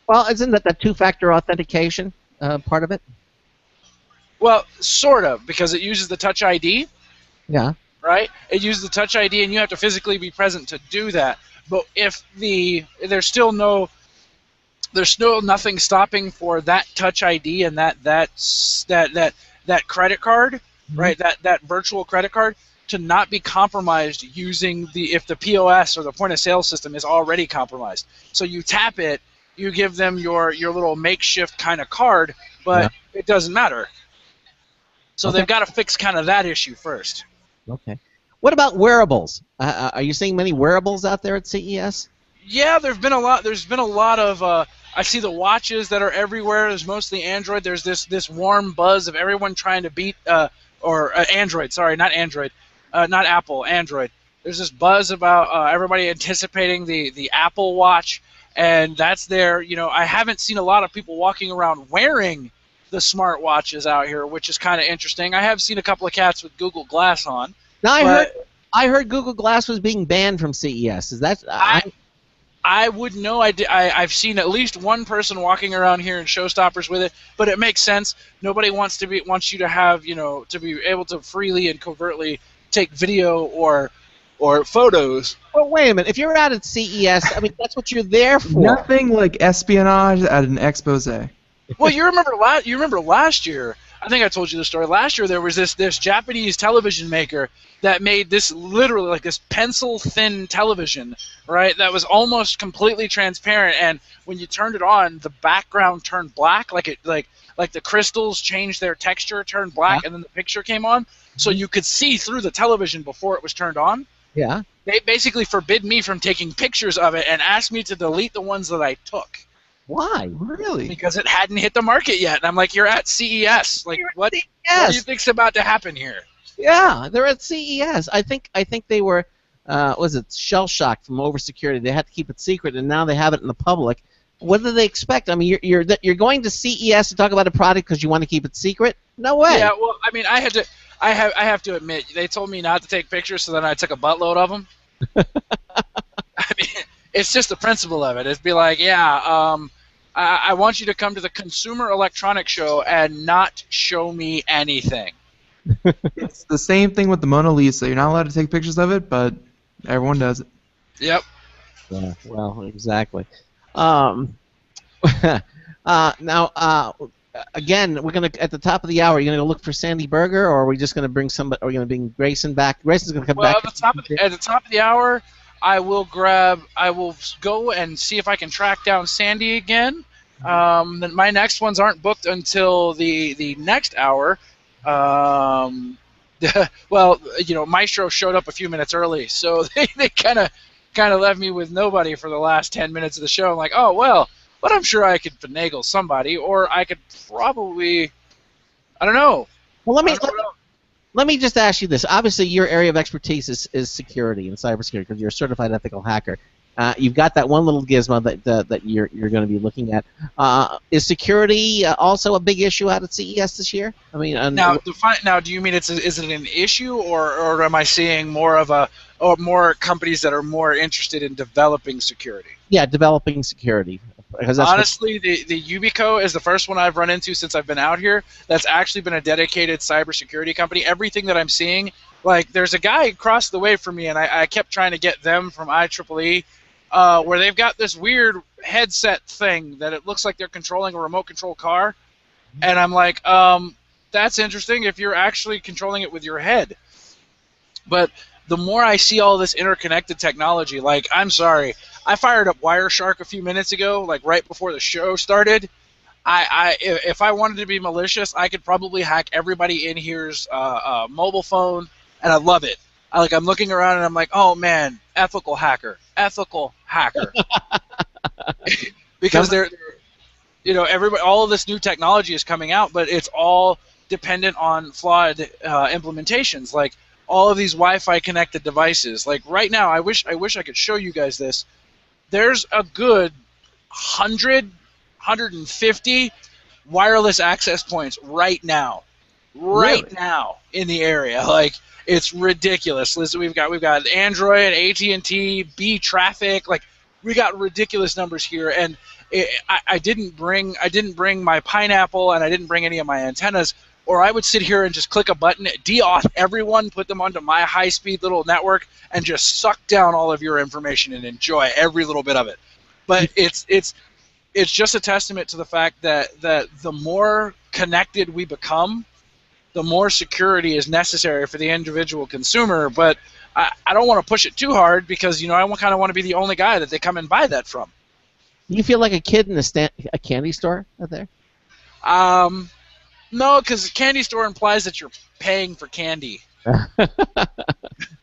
Well, isn't that the two-factor authentication part of it? Well, sort of, because it uses the Touch ID. Yeah. Right? It uses the Touch ID, and you have to physically be present to do that. But if there's still nothing stopping for that Touch ID and that credit card, right? That virtual credit card to not be compromised using if the POS or the point of sale system is already compromised. So you tap it, you give them your little makeshift kind of card, but it doesn't matter. So they've got to fix kind of that issue first. Okay. What about wearables? Are you seeing many wearables out there at CES? Yeah, there's been a lot of. I see the watches that are everywhere. There's mostly Android. There's this warm buzz of everyone trying to beat Android. Sorry, not Android, not Apple. Android. There's this buzz about everybody anticipating the Apple Watch, and that's there. I haven't seen a lot of people walking around wearing the smartwatches out here, which is kind of interesting. I have seen a couple of cats with Google Glass on. Now I heard Google Glass was being banned from CES. Is that? I wouldn't know. I've seen at least one person walking around here in ShowStoppers with it, but it makes sense. Nobody wants you to have to be able to freely and covertly take video or photos. Well, wait a minute. If you're out at CES, I mean that's what you're there for. Nothing like espionage at an expose. Well, you remember last year. I think I told you the story. Last year there was this Japanese television maker that made this literally like this pencil-thin television, right? That was almost completely transparent, and when you turned it on, the background turned black, like the crystals changed their texture, turned black, and then the picture came on, so you could see through the television before it was turned on. Yeah. They basically forbid me from taking pictures of it and asked me to delete the ones that I took. Why? Really? Because it hadn't hit the market yet. And I'm like, you're at CES. Like, what do you think's about to happen here? Yeah, they're at CES. I think they were, was it shell-shocked from over-security? They had to keep it secret, and now they have it in the public. What do they expect? I mean, you're going to CES to talk about a product because you want to keep it secret? No way. Yeah, well, I mean, I have to admit, they told me not to take pictures, so then I took a buttload of them. I mean, it's just the principle of it. It'd be like, I want you to come to the Consumer Electronics Show and not show me anything. It's the same thing with the Mona Lisa. You're not allowed to take pictures of it, but everyone does it. Yep. Yeah, well, exactly. Now, again, we're gonna at the top of the hour. Are you gonna go look for Sandy Berger, or are we just gonna bring somebody? Are we gonna bring Grayson back? Grayson's gonna come back. Well, at the top of the hour, I will go and see if I can track down Sandy again. Then my next ones aren't booked until the next hour. Well, Maestro showed up a few minutes early, so they kind of left me with nobody for the last 10 minutes of the show. I'm like, oh well, but I'm sure I could finagle somebody, or I could probably, I don't know. Well, let me just ask you this. Obviously, your area of expertise is security and cybersecurity because you're a certified ethical hacker. You've got that one little gizmo that you're going to be looking at. Is security also a big issue out at CES this year? I mean, now do you mean is it an issue, or am I seeing more companies that are more interested in developing security? Yeah, developing security. Because that's honestly, the Ubico is the first one I've run into since I've been out here that's actually been a dedicated cybersecurity company. Everything that I'm seeing, like there's a guy across the way from me, and I kept trying to get them from IEEE, where they've got this weird headset thing that it looks like they're controlling a remote control car, and I'm like, that's interesting if you're actually controlling it with your head. But the more I see all this interconnected technology, like, I'm sorry, I fired up Wireshark a few minutes ago, like right before the show started. If I wanted to be malicious, I could probably hack everybody in here's mobile phone, and I love it. I'm looking around and I'm like, oh man, ethical hacker. Because they're everybody, all of this new technology is coming out, but it's all dependent on flawed implementations. Like all of these Wi-Fi connected devices. Like right now, I wish I could show you guys this. There's a good 150 wireless access points right now in the area. Like it's ridiculous. Listen, we've got Android, AT&T, B Traffic. Like we got ridiculous numbers here, and I didn't bring my pineapple, and I didn't bring any of my antennas. Or I would sit here and just click a button, de-auth everyone, put them onto my high-speed little network, and just suck down all of your information and enjoy every little bit of it. But it's just a testament to the fact that the more connected we become, the more security is necessary for the individual consumer. But I don't want to push it too hard because I kind of want to be the only guy that they come and buy that from. You feel like a kid in a candy store out there? No, because the candy store implies that you're paying for candy.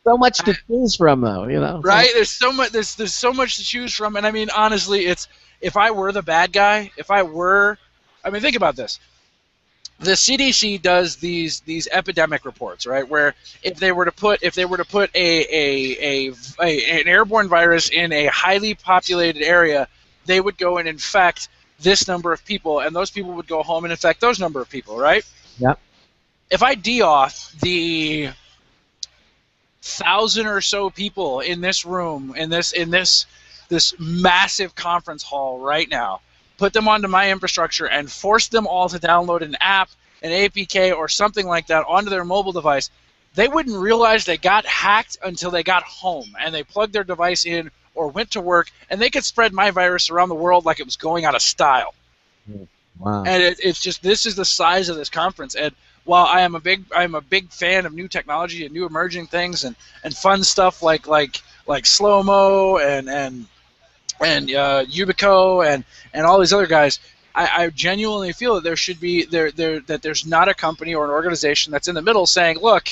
So much to choose from, though, Right? There's so much. There's so much to choose from, and I mean, honestly, if I were the bad guy, think about this. The CDC does these epidemic reports, right? Where if they were to put an airborne virus in a highly populated area, they would go and infect this number of people, and those people would go home and infect those number of people, right? Yep. If I de-auth the 1,000 or so people in this room, in this massive conference hall right now, put them onto my infrastructure and force them all to download an app, an APK, or something like that onto their mobile device, they wouldn't realize they got hacked until they got home and they plugged their device in or went to work, and they could spread my virus around the world like it was going out of style. Wow. And it's just, this is the size of this conference. And while I'm a big fan of new technology and new emerging things and fun stuff like slow-mo and Ubico and all these other guys, I genuinely feel that there should be that there's not a company or an organization that's in the middle saying, look,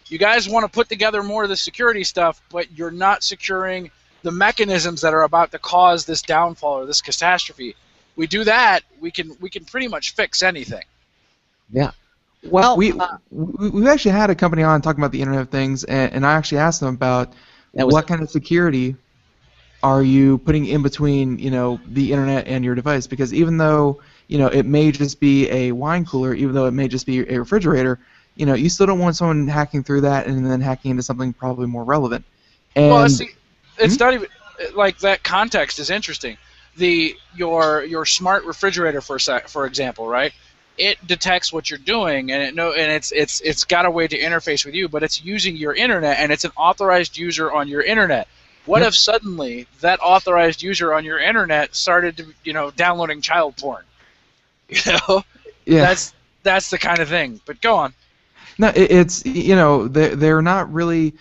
you guys want to put together more of the security stuff, but you're not securing the mechanisms that are about to cause this downfall or this catastrophe. We do that, we can pretty much fix anything. Yeah. Well, we've actually had a company on talking about the Internet of Things, and I actually asked them about what kind of security are you putting in between, the Internet and your device? Because even though, it may just be a wine cooler, even though it may just be a refrigerator, you still don't want someone hacking through that and then hacking into something probably more relevant. And well, see, it's not even like that. Context is interesting. Your smart refrigerator, for example, right? It detects what you're doing, and it's got a way to interface with you, but it's using your internet, and it's an authorized user on your internet. What if suddenly that authorized user on your internet started to, downloading child porn? Yeah. That's the kind of thing. But go on. No, it's they're not really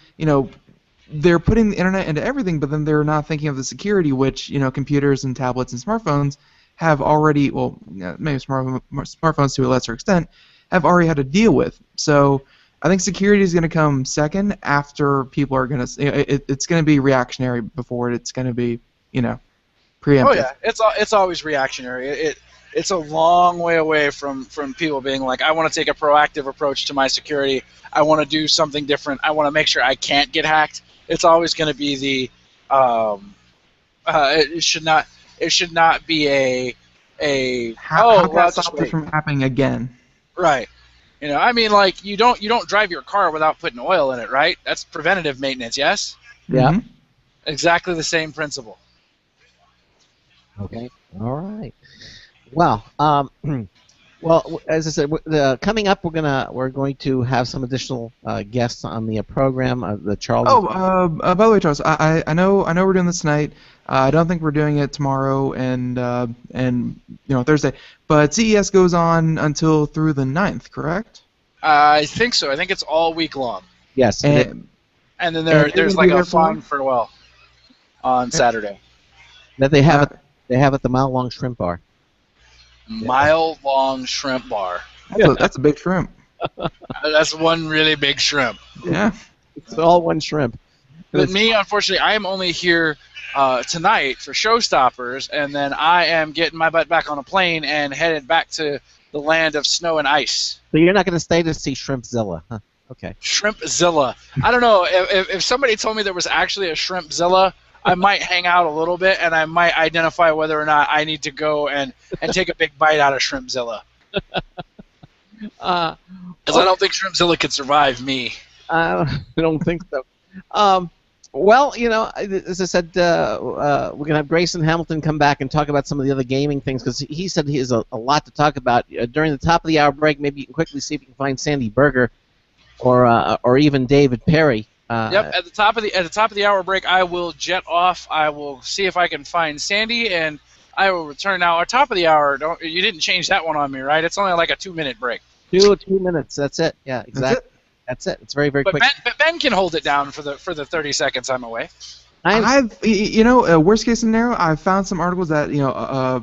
they're putting the internet into everything, but then they're not thinking of the security, which computers and tablets and smartphones have already, well, maybe smartphones to a lesser extent, have already had to deal with. So I think security is going to come second after people are going to, it's going to be reactionary before it's going to be, preemptive. Oh yeah, it's always reactionary. it's a long way away from people being like, I want to take a proactive approach to my security. I want to do something different. I want to make sure I can't get hacked. It's always going to be the it should not be How can I stop this from happening again? Right. I mean, like you don't drive your car without putting oil in it, right? That's preventative maintenance, yes? Yeah. Mhm. Exactly the same principle. Okay. All right. Well, well, as I said, coming up, we're going to have some additional guests on the program. The Charles. Oh, by the way, Charles, I know we're doing this tonight. I don't think we're doing it tomorrow and Thursday. But CES goes on until through the 9th, correct? I think so. I think it's all week long. Yes. And then there's like a fun farewell on Saturday. That they have at the Mile Long Shrimp Bar. Mile Long Shrimp Bar. That's a big shrimp. That's one really big shrimp. Yeah. It's all one shrimp. But me, unfortunately, I am only here tonight for ShowStoppers, and then I am getting my butt back on a plane and headed back to the land of snow and ice. So you're not going to stay to see Shrimpzilla, huh? Okay. Shrimpzilla. I don't know. If somebody told me there was actually a Shrimpzilla, I might hang out a little bit, and I might identify whether or not I need to go and take a big bite out of Shrimpzilla. Because I don't think Shrimpzilla could survive me. I don't think so. Well, as I said, we're going to have Grayson Hamilton come back and talk about some of the other gaming things, because he said he has a lot to talk about. During the top of the hour break, maybe you can quickly see if you can find Sandy Berger or even David Perry. Yep, at the top of the hour break, I will jet off. I will see if I can find Sandy, and I will return. Now, our top of the hour, you didn't change that one on me, right? It's only like a 2-minute break. 2 minutes. That's it. Yeah, exactly. That's it. It's very, very quick. But Ben can hold it down for the 30 seconds I'm away. Worst case scenario, I've found some articles that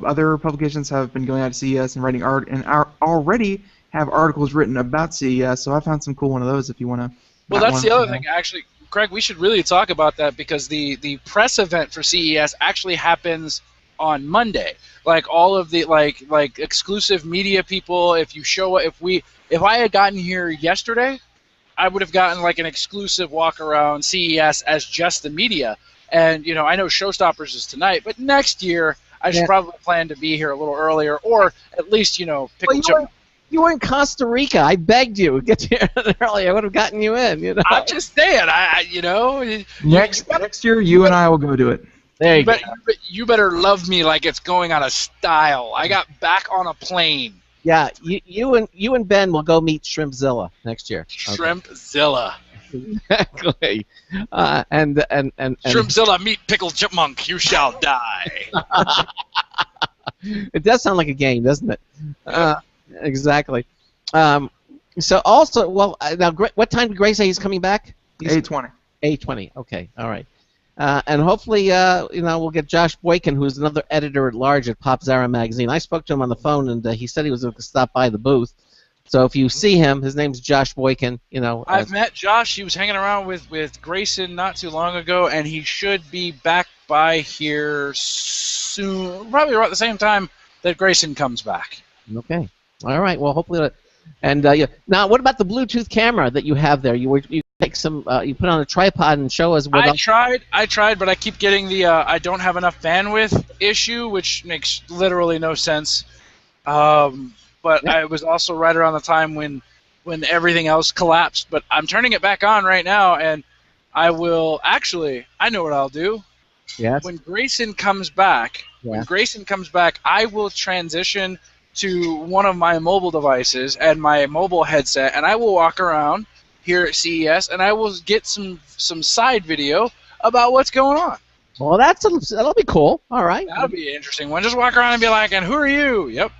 other publications have been going out to CES and writing already have articles written about CES. So I found some cool one of those if you want to. Well, that's the other thing, actually, Craig. We should really talk about that, because the press event for CES actually happens on Monday. Like all of the like exclusive media people. If I had gotten here yesterday, I would have gotten like an exclusive walk around CES as just the media. And I know ShowStoppers is tonight, but next year I should probably plan to be here a little earlier, or at least You were in Costa Rica. I begged you get here early. I would have gotten you in. I'm just saying. Next year, you and I will go do it. There you go. You better love me like it's going out of style. I got back on a plane. Yeah, you and Ben will go meet Shrimpzilla next year. Okay. Shrimpzilla. Exactly. And Shrimpzilla, meet Pickle Chipmunk. You shall die. It does sound like a game, doesn't it? Exactly. So also, now, what time did Gray say he's coming back? 8:20. 8:20. Okay. All right. And hopefully, we'll get Josh Boykin, who's another editor at large at Pop Zara magazine. I spoke to him on the phone, and he said he was going to stop by the booth. So if you see him, his name's Josh Boykin. I've met Josh. He was hanging around with Grayson not too long ago, and he should be back by here soon, probably around the same time that Grayson comes back. Okay. All right. Well, hopefully. And now, what about the Bluetooth camera that you have there? You take some. You put on a tripod and show us. I tried, but I keep getting the I don't have enough bandwidth issue, which makes literally no sense. But I was also right around the time when everything else collapsed. But I'm turning it back on right now, and I will actually. I know what I'll do. Yes. When Grayson comes back, I will transition to one of my mobile devices and my mobile headset, and I will walk around here at CES, and I will get some side video about what's going on. Well, that'll be cool. All right. That'll be an interesting one. Just walk around and be like, and who are you? Yep.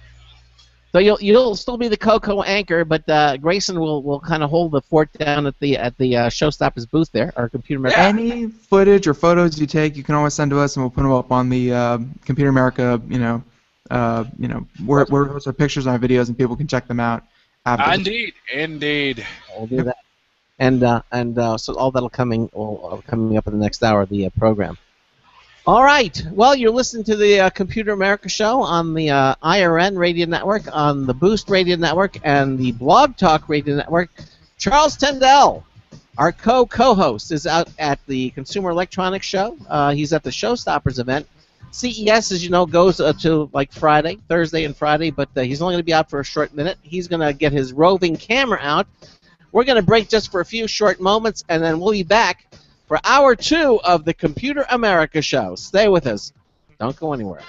So you'll still be the Coco anchor, but Grayson will kind of hold the fort down at the ShowStoppers booth there, our Computer America. Any footage or photos you take, you can always send to us, and we'll put them up on the Computer America, where those are pictures and videos, and people can check them out. Indeed. We'll do that. And so all that'll coming up in the next hour of the program. All right. Well, you're listening to the Computer America Show on the IRN Radio Network, on the Boost Radio Network, and the Blog Talk Radio Network. Charles Tendell, our co-host, is out at the Consumer Electronics Show. He's at the ShowStoppers event. CES, as you know, goes to like Thursday and Friday, but he's only going to be out for a short minute. He's going to get his roving camera out. We're going to break just for a few short moments, and then we'll be back for Hour 2 of the Computer America Show. Stay with us. Don't go anywhere.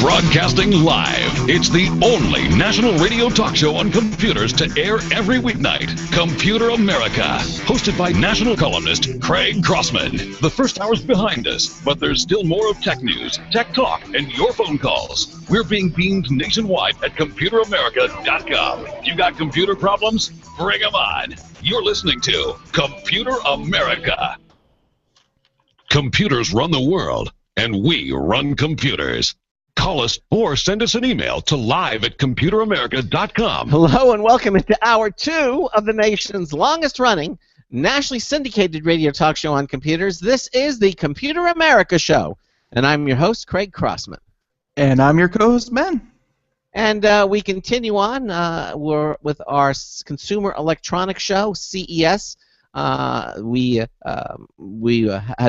Broadcasting live. It's the only national radio talk show on computers to air every weeknight. Computer America. Hosted by national columnist Craig Crossman. The first hour's behind us, but there's still more of tech news, tech talk, and your phone calls. We're being beamed nationwide at ComputerAmerica.com. You got computer problems? Bring them on. You're listening to Computer America. Computers run the world, and we run computers. Call us or send us an email to live@ComputerAmerica.com. Hello and welcome into Hour 2 of the nation's longest-running, nationally syndicated radio talk show on computers. This is the Computer America Show, and I'm your host, Craig Crossman. And I'm your co-host, Ben. And we continue on we're with our Consumer Electronics Show, CES. We had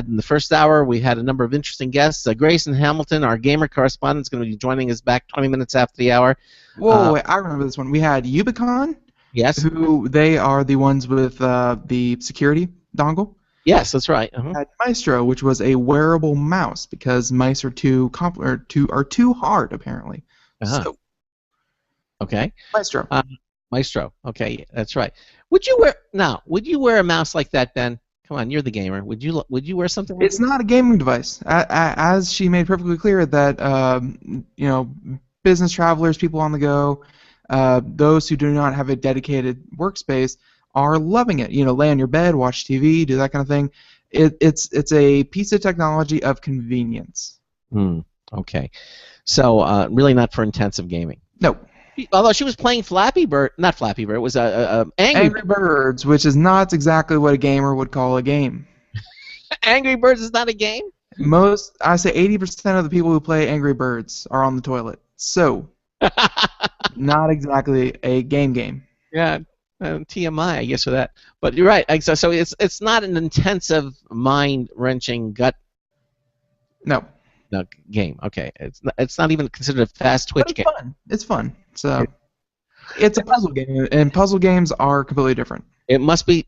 in the first hour, we had a number of interesting guests. Grayson Hamilton, our gamer correspondent, is going to be joining us back 20 minutes after the hour. Whoa, wait, I remember this one. We had Ubicon. Yes. Who they are the ones with the security dongle. Yes, that's right. Had Maestro, which was a wearable mouse because mice are too hard apparently. So, okay. Maestro. Maestro. Okay, that's right. Would you wear a mouse like that, Ben? Come on, you're the gamer. Would you wear something like that? It's not a gaming device. As she made perfectly clear that business travelers, people on the go, those who do not have a dedicated workspace are loving it. Lay on your bed, watch TV, do that kind of thing. It's a piece of technology of convenience. Okay. So really not for intensive gaming. No. Although she was playing not Flappy Bird, it was Angry Birds, which is not exactly what a gamer would call a game. Angry Birds is not a game? I say 80% of the people who play Angry Birds are on the toilet. So, not exactly a game. Yeah, TMI, I guess, for that. But you're right. So it's not an intensive, mind-wrenching, gut. No, game. Okay, it's not even considered a fast twitch game. It's fun. So it's a puzzle game, and puzzle games are completely different. It must be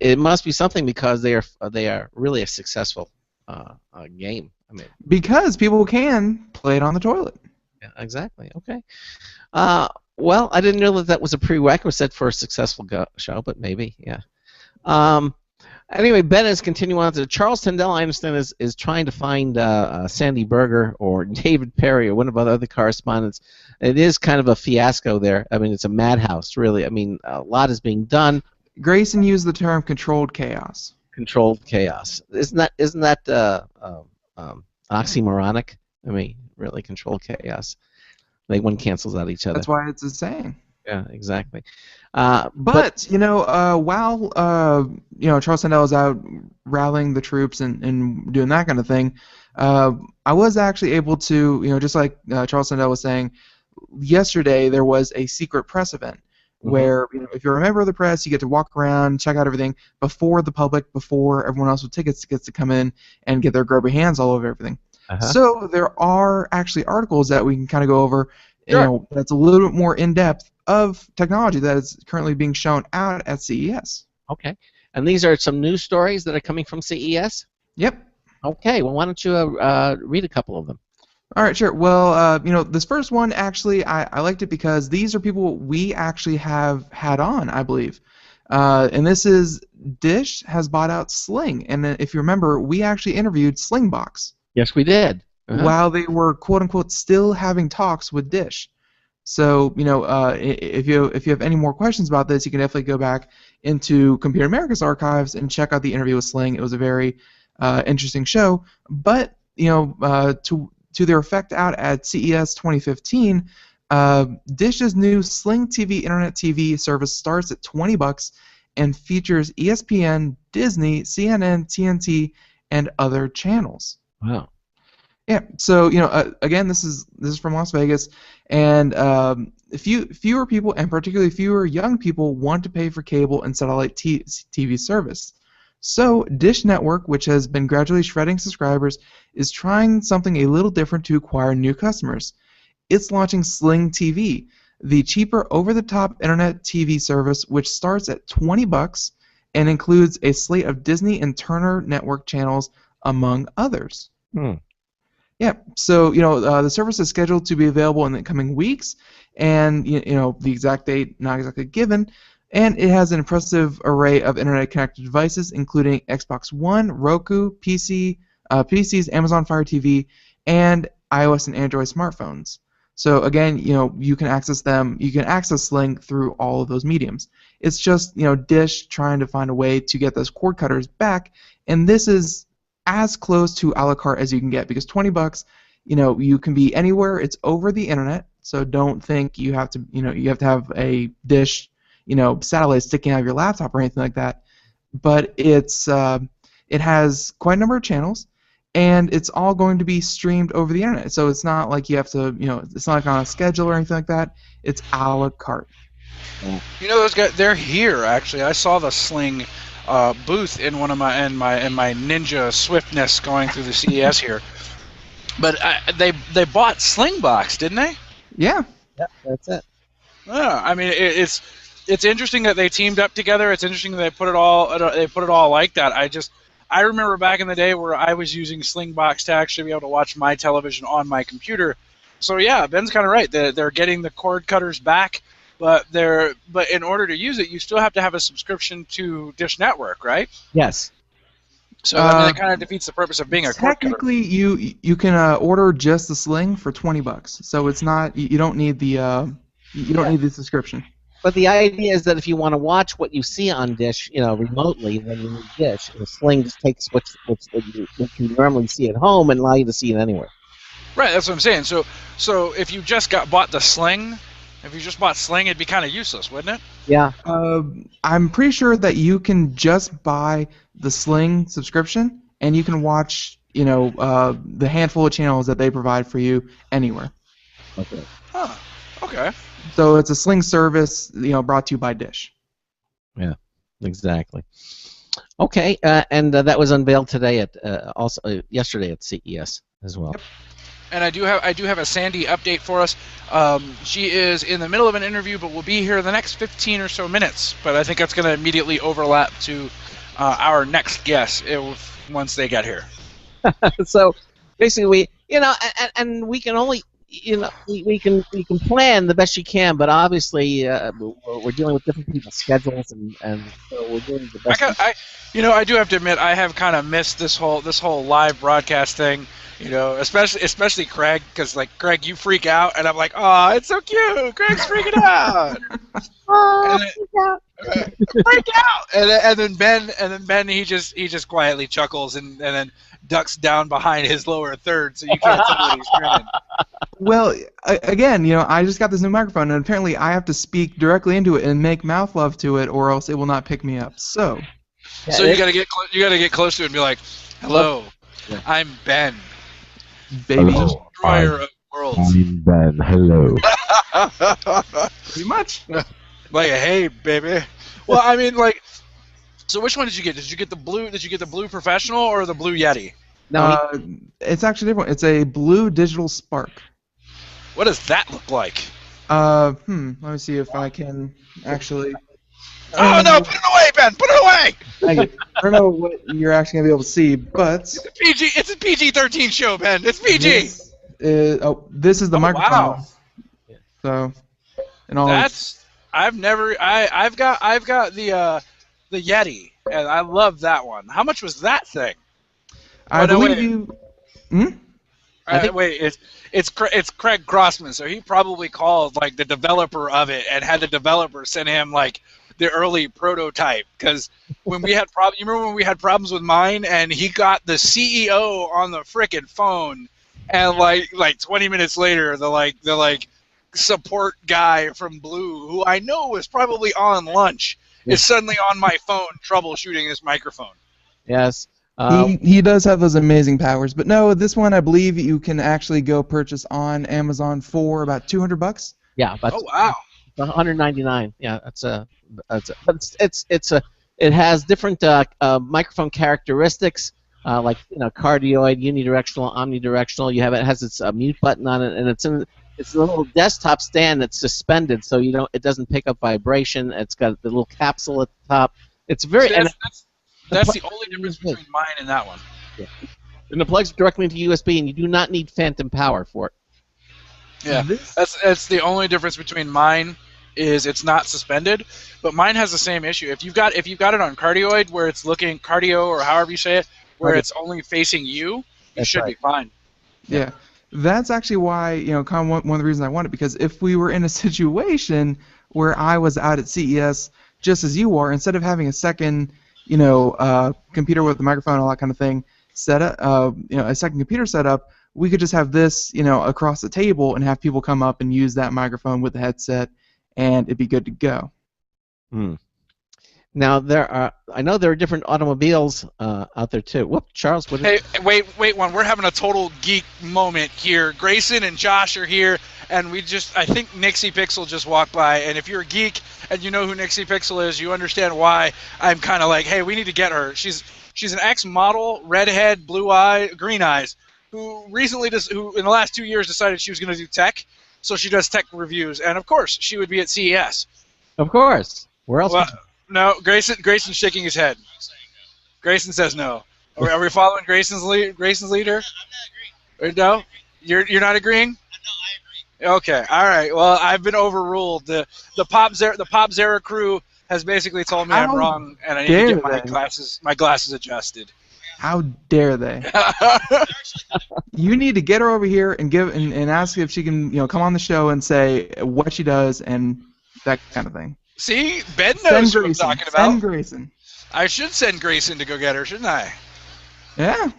something because they are really a successful game. I mean, because people can play it on the toilet. Yeah, exactly. Okay. Well, I didn't know that was a prerequisite for a successful show, but maybe, yeah. Anyway, Ben is continuing on to Charles Tendell. I understand is trying to find Sandy Berger or David Perry or one of our other correspondents. It is kind of a fiasco there. I mean, it's a madhouse, really. I mean, a lot is being done. Grayson used the term "controlled chaos." Controlled chaos. Isn't that oxymoronic? I mean, really, controlled chaos. Like one cancels out each other. That's why it's a saying. Yeah, exactly. But while Charles Tendell is out rallying the troops and doing that kind of thing, I was actually able to, just like Charles Tendell was saying, yesterday there was a secret press event where if you're a member of the press, you get to walk around, check out everything before the public, before everyone else with tickets gets to come in and get their grubby hands all over everything. So there are actually articles that we can kind of go over. Sure. That's a little bit more in depth of technology that is currently being shown out at CES. Okay. And these are some news stories that are coming from CES? Yep. Okay. Well, why don't you read a couple of them? All right, sure. Well, this first one, actually, I liked it because these are people we actually have had on, I believe. And this is Dish has bought out Sling. And if you remember, we actually interviewed Slingbox. Yes, we did. While they were, quote-unquote, still having talks with Dish. So, if you have any more questions about this, you can definitely go back into Computer America's archives and check out the interview with Sling. It was a very interesting show. But, to their effect out at CES 2015, Dish's new Sling TV Internet TV service starts at $20, and features ESPN, Disney, CNN, TNT, and other channels. Wow. Yeah. So again, this is from Las Vegas, and fewer people, and particularly fewer young people, want to pay for cable and satellite TV service. So Dish Network, which has been gradually shredding subscribers, is trying something a little different to acquire new customers. It's launching Sling TV, the cheaper over-the-top internet TV service, which starts at $20 and includes a slate of Disney and Turner Network channels, among others. Yeah, so the service is scheduled to be available in the coming weeks, and the exact date not exactly given. And it has an impressive array of internet-connected devices, including Xbox One, Roku, PCs, Amazon Fire TV, and iOS and Android smartphones. So again, you can access them. You can access Sling through all of those mediums. It's just Dish trying to find a way to get those cord cutters back, and this is as close to a la carte as you can get, because $20, you can be anywhere. It's over the internet, so don't think you have to have a Dish satellite sticking out of your laptop or anything like that. But it has quite a number of channels, and it's all going to be streamed over the internet. So it's not like you have to, it's not like on a schedule or anything like that. It's a la carte. Those guys, they're here actually. I saw the Sling booth in one of my ninja swiftness going through the CES here. But they bought Slingbox, didn't they? Yeah. Yeah, that's it. Yeah, I mean it's interesting that they teamed up together. It's interesting that they put it all like that. I remember back in the day where I was using Slingbox to actually be able to watch my television on my computer. So yeah, Ben's kind of right. They're getting the cord cutters back, but in order to use it, you still have to have a subscription to Dish Network, right? Yes. So that kind of defeats the purpose of being a cord cutter. Technically, you can order just the Sling for $20. So it's not, you don't need the need the subscription. But the idea is that if you want to watch what you see on Dish, remotely, then you need Dish. And Sling just takes what you normally see at home and allow you to see it anywhere. Right, that's what I'm saying. So if you just bought the Sling, it'd be kind of useless, wouldn't it? Yeah. I'm pretty sure that you can just buy the Sling subscription, and you can watch, the handful of channels that they provide for you anywhere. Okay. Huh. Okay. So it's a Sling service, brought to you by Dish. Yeah, exactly. Okay, and that was unveiled today yesterday at CES as well. Yep. And I do have a Sandy update for us. She is in the middle of an interview, but will be here in the next 15 or so minutes. But I think that's going to immediately overlap to our next guest once they get here. So basically, and we can only. We can plan the best you can, but obviously we're dealing with different people's schedules, and so we're doing the best. I do have to admit I have kind of missed this whole live broadcast thing. Especially Craig, because Craig, you freak out, and I'm like, oh, it's so cute. Craig's freaking out. Freak out. And then Ben, he just quietly chuckles and then ducks down behind his lower third, so you can't see what he's grinning. Well, again, I just got this new microphone, and apparently I have to speak directly into it and make mouth love to it, or else it will not pick me up. So you gotta get close to it and be like, "Hello, I'm Ben, baby, destroyer of worlds." I'm Ben. Hello. Pretty much. Like, hey, baby. Well, I mean, so which one did you get? Did you get the blue? Did you get the blue professional or the blue Yeti? No, it's actually different. It's a blue digital Spark. What does that look like? Let me see if I can actually. Oh no! Put it away, Ben. Put it away. I don't know what you're actually gonna be able to see, but it's a PG-13 show, Ben. It's PG. This is the microphone. Wow. So, and all. I've got the Yeti, and I love that one. How much was that thing? I believe you. Wait, it's Craig Crossman, so he probably called the developer of it and had the developer send him the early prototype, because when we had you remember when we had problems with mine, and he got the CEO on the frickin' phone, and like 20 minutes later the support guy from Blue, who I know was probably on lunch, is suddenly on my phone troubleshooting this microphone. Yes. He does have those amazing powers, but no, this one I believe you can actually go purchase on Amazon for about $200. Yeah. But Oh wow. $199. Yeah, it has different microphone characteristics, like cardioid, unidirectional, omnidirectional. It has its mute button on it, and it's a little desktop stand that's suspended, so it doesn't pick up vibration. It's got the little capsule at the top. It's very. That's the only difference between mine and that one. Yeah. And it plugs directly into USB, and you do not need phantom power for it. Yeah, that's the only difference between mine is it's not suspended, but mine has the same issue. If you've got it on cardioid, where it's looking cardio or however you say it, where it's only facing you, it should be fine. Yeah, that's actually why kind of one of the reasons I want it, because if we were in a situation where I was out at CES just as you are, instead of having a second computer with the microphone and all that kind of thing set up, a second computer set up, we could just have this, across the table and have people come up and use that microphone with the headset, and it'd be good to go. Now I know there are different automobiles out there too. Whoop, Charles. Hey, wait, one. We're having a total geek moment here. Grayson and Josh are here, and I think Nixie Pixel just walked by, and if you're a geek and you know who Nixie Pixel is, you understand why I'm kind of like, hey, we need to get her. She's an ex-model, redhead, blue eye, green eyes, who in the last 2 years decided she was going to do tech, so she does tech reviews, and of course she would be at CES. Of course. Where else? Well, no, Grayson's shaking his head. Grayson says no. Are we following Grayson's lead here? No, you're not agreeing. No, I agree. Okay, all right. Well, I've been overruled. The Pop Zera crew has basically told me I'm wrong, and I need to get my glasses adjusted. How dare they? You need to get her over here and ask if she can come on the show and say what she does and that kind of thing. See, Ben knows what I'm talking about. Send Grayson. I should send Grayson to go get her, shouldn't I? Yeah.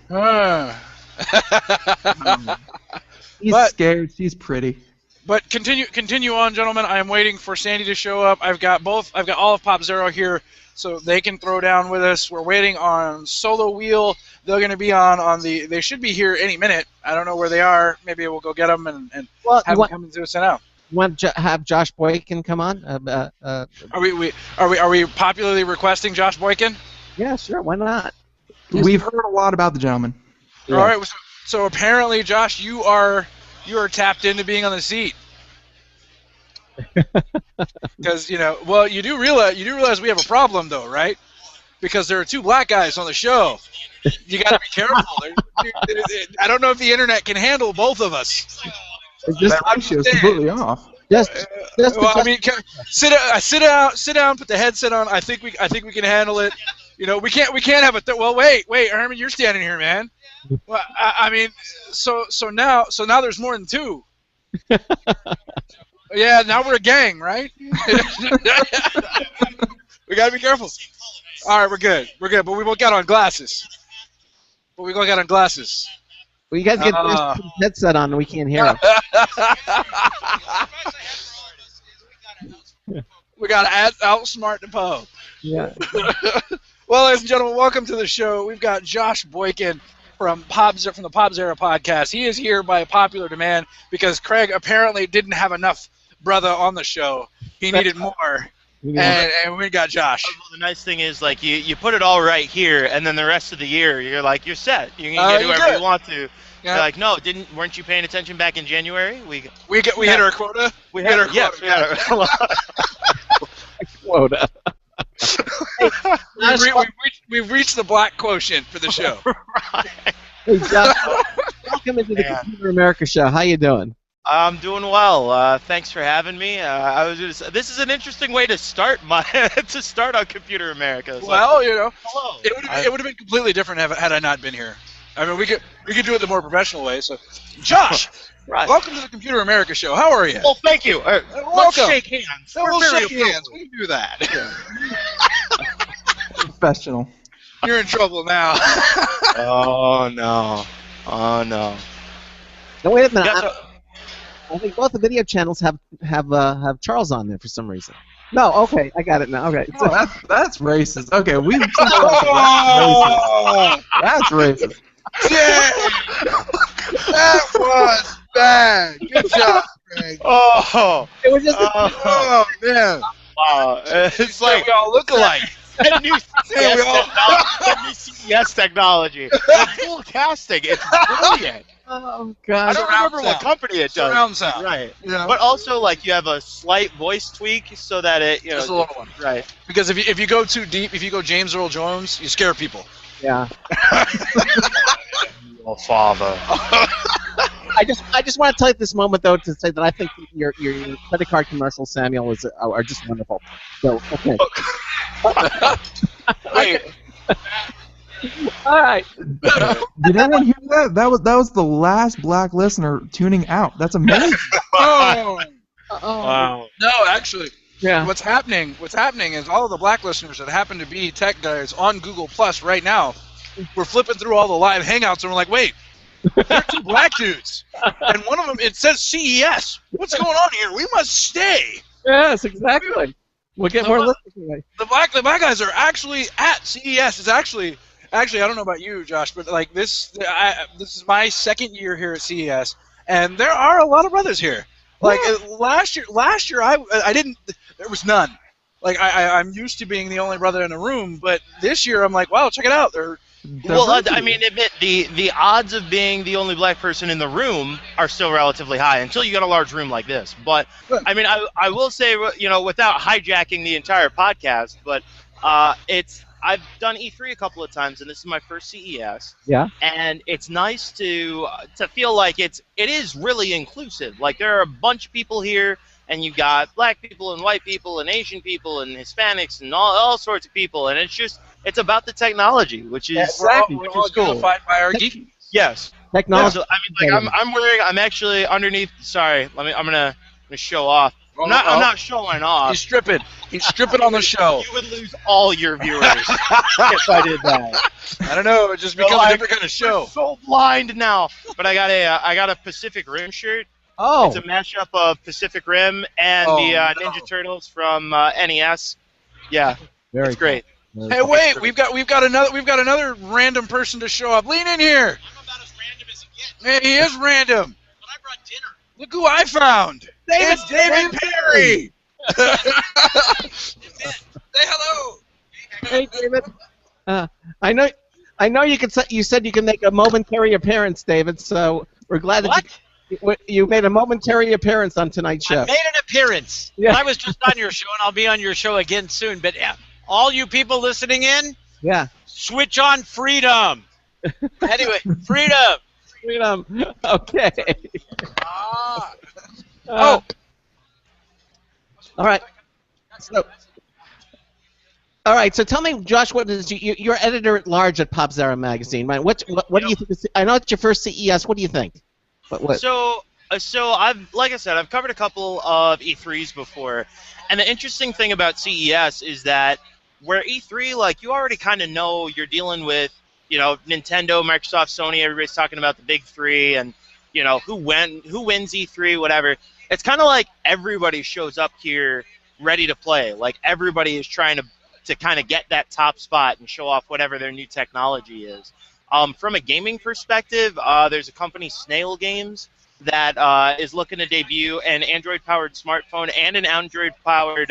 He's scared. She's pretty. But continue on, gentlemen. I am waiting for Sandy to show up. I've got all of Pop Zero here, so they can throw down with us. We're waiting on Solo Wheel. They're going to be on the. They should be here any minute. I don't know where they are. Maybe we'll go get them and have them come and do us out. Want to have Josh Boykin come on? Are we popularly requesting Josh Boykin? Yeah, sure. Why not? We've heard a lot about the gentleman. Yeah. All right. So apparently, Josh, you are tapped into being on the seat. Because you do realize we have a problem though, right? Because there are two black guys on the show. You got to be careful. I don't know if the internet can handle both of us. That ratio is completely off. I mean, sit down, put the headset on. I think we can handle it. We can't have a. Well, wait, Herman, you're standing here, man. Well, I mean, so now there's more than two. Yeah, now we're a gang, right? We gotta be careful. All right, we're good, but we both got on glasses. Well, you guys get the headset on and we can't hear him. We got to outsmart the Poe. Yeah. Well, ladies and gentlemen, welcome to the show. We've got Josh Boykin from the Pop Zera podcast. He is here by popular demand because Craig apparently didn't have enough brother on the show. He needed more. And we got Josh. Well, the nice thing is, like, you put it all right here, and then the rest of the year, you're set. You can get whoever you want to. Yeah. You're like, no, weren't you paying attention back in January? We hit our quota. We hit our quota. Yes, we quota. We've reached the black quotient for the show. Right. Hey, Josh, welcome into the Computer America show. How you doing? I'm doing well. Thanks for having me. This is an interesting way to start on Computer America. So, well, hello. It would have been completely different had I not been here. I mean, we could do it the more professional way. So, Josh, right. Welcome to the Computer America show. How are you? Well, thank you. Let's shake hands. We'll shake hands. We can do that. Professional. You're in trouble now. Oh no. No, wait a minute. I think both the video channels have Charles on there for some reason. No, okay, I got it now. Okay, so That's racist. Okay, we. Oh! That's racist. Yeah! That was bad. Good job, Greg. Oh, it was just. Oh, man. wow. It's like we all look alike. that new CES that new CES technology. The full casting. It's brilliant. Oh I God. don't remember what company it does. Surround sound. Right. Yeah. But also, like, you have a slight voice tweak so that it, Just a little one. Right. Because if you go too deep, if you go James Earl Jones, you scare people. Yeah. Your father. I just want to take this moment though to say that I think your credit card commercials, Samuel, are just wonderful. So okay. Wait. All right. Did anyone hear that? That was the last black listener tuning out. That's amazing. Oh. Wow. No, actually. Yeah. What's happening is all of the black listeners that happen to be tech guys on Google Plus right now, we're flipping through all the live hangouts and we're like, wait, there are two black dudes. And one of them, it says CES. What's going on here? We must stay. Yes, exactly. We'll get more listeners. The black guys are actually at CES. It's actually, I don't know about you, Josh, but like this is my second year here at CES, and there are a lot of brothers here. Like last year, I didn't. There was none. Like I'm used to being the only brother in the room, but this year I'm like, wow, check it out. Well, I mean, admit the odds of being the only black person in the room are still relatively high until you got a large room like this. But I mean, I will say, you know, without hijacking the entire podcast, but I've done E3 a couple of times, and this is my first CES. Yeah. And it's nice to feel like it is really inclusive. Like there are a bunch of people here, and you got black people and white people and Asian people and Hispanics and all sorts of people, and it's about the technology, which is We're all cool. unified by our geekiness. Yes. Technology. Yeah, so, I mean, like I'm actually underneath. Sorry, I'm gonna show off. I'm not showing off. He's stripping. He's stripping on the show. You would lose all your viewers if I did that. I don't know. It just becomes a different kind of show. I'm so blind now. But I got a Pacific Rim shirt. Oh. It's a mashup of Pacific Rim and the Ninja Turtles from NES. Yeah, Very it's great. Cool. Hey, wait! We've got another random person to show up. Lean in here. I'm about as random as it gets. Hey, he is random. But I brought dinner. Look who I found. It's David Perry. Say hello. Hey, David. I know you said you can make a momentary appearance, David. So we're glad that you made a momentary appearance on tonight's show. I made an appearance. Yeah. I was just on your show, and I'll be on your show again soon. But all you people listening in, Yeah. switch on freedom. Anyway, freedom. Freedom. Okay. Oh. All right. All right. So tell me, Josh, what is you're editor at large at Pop Zara magazine, right? What do you think? I know it's your first CES. What do you think? What? So like I said, I've covered a couple of E3s before, and the interesting thing about CES is that where E3, like, you already kind of know you're dealing with, you know, Nintendo, Microsoft, Sony. Everybody's talking about the big three, and you know who wins E3, whatever. It's kind of like everybody shows up here ready to play. Like everybody is trying to kind of get that top spot and show off whatever their new technology is. From a gaming perspective, there's a company, Snail Games, that is looking to debut an Android-powered smartphone and an Android-powered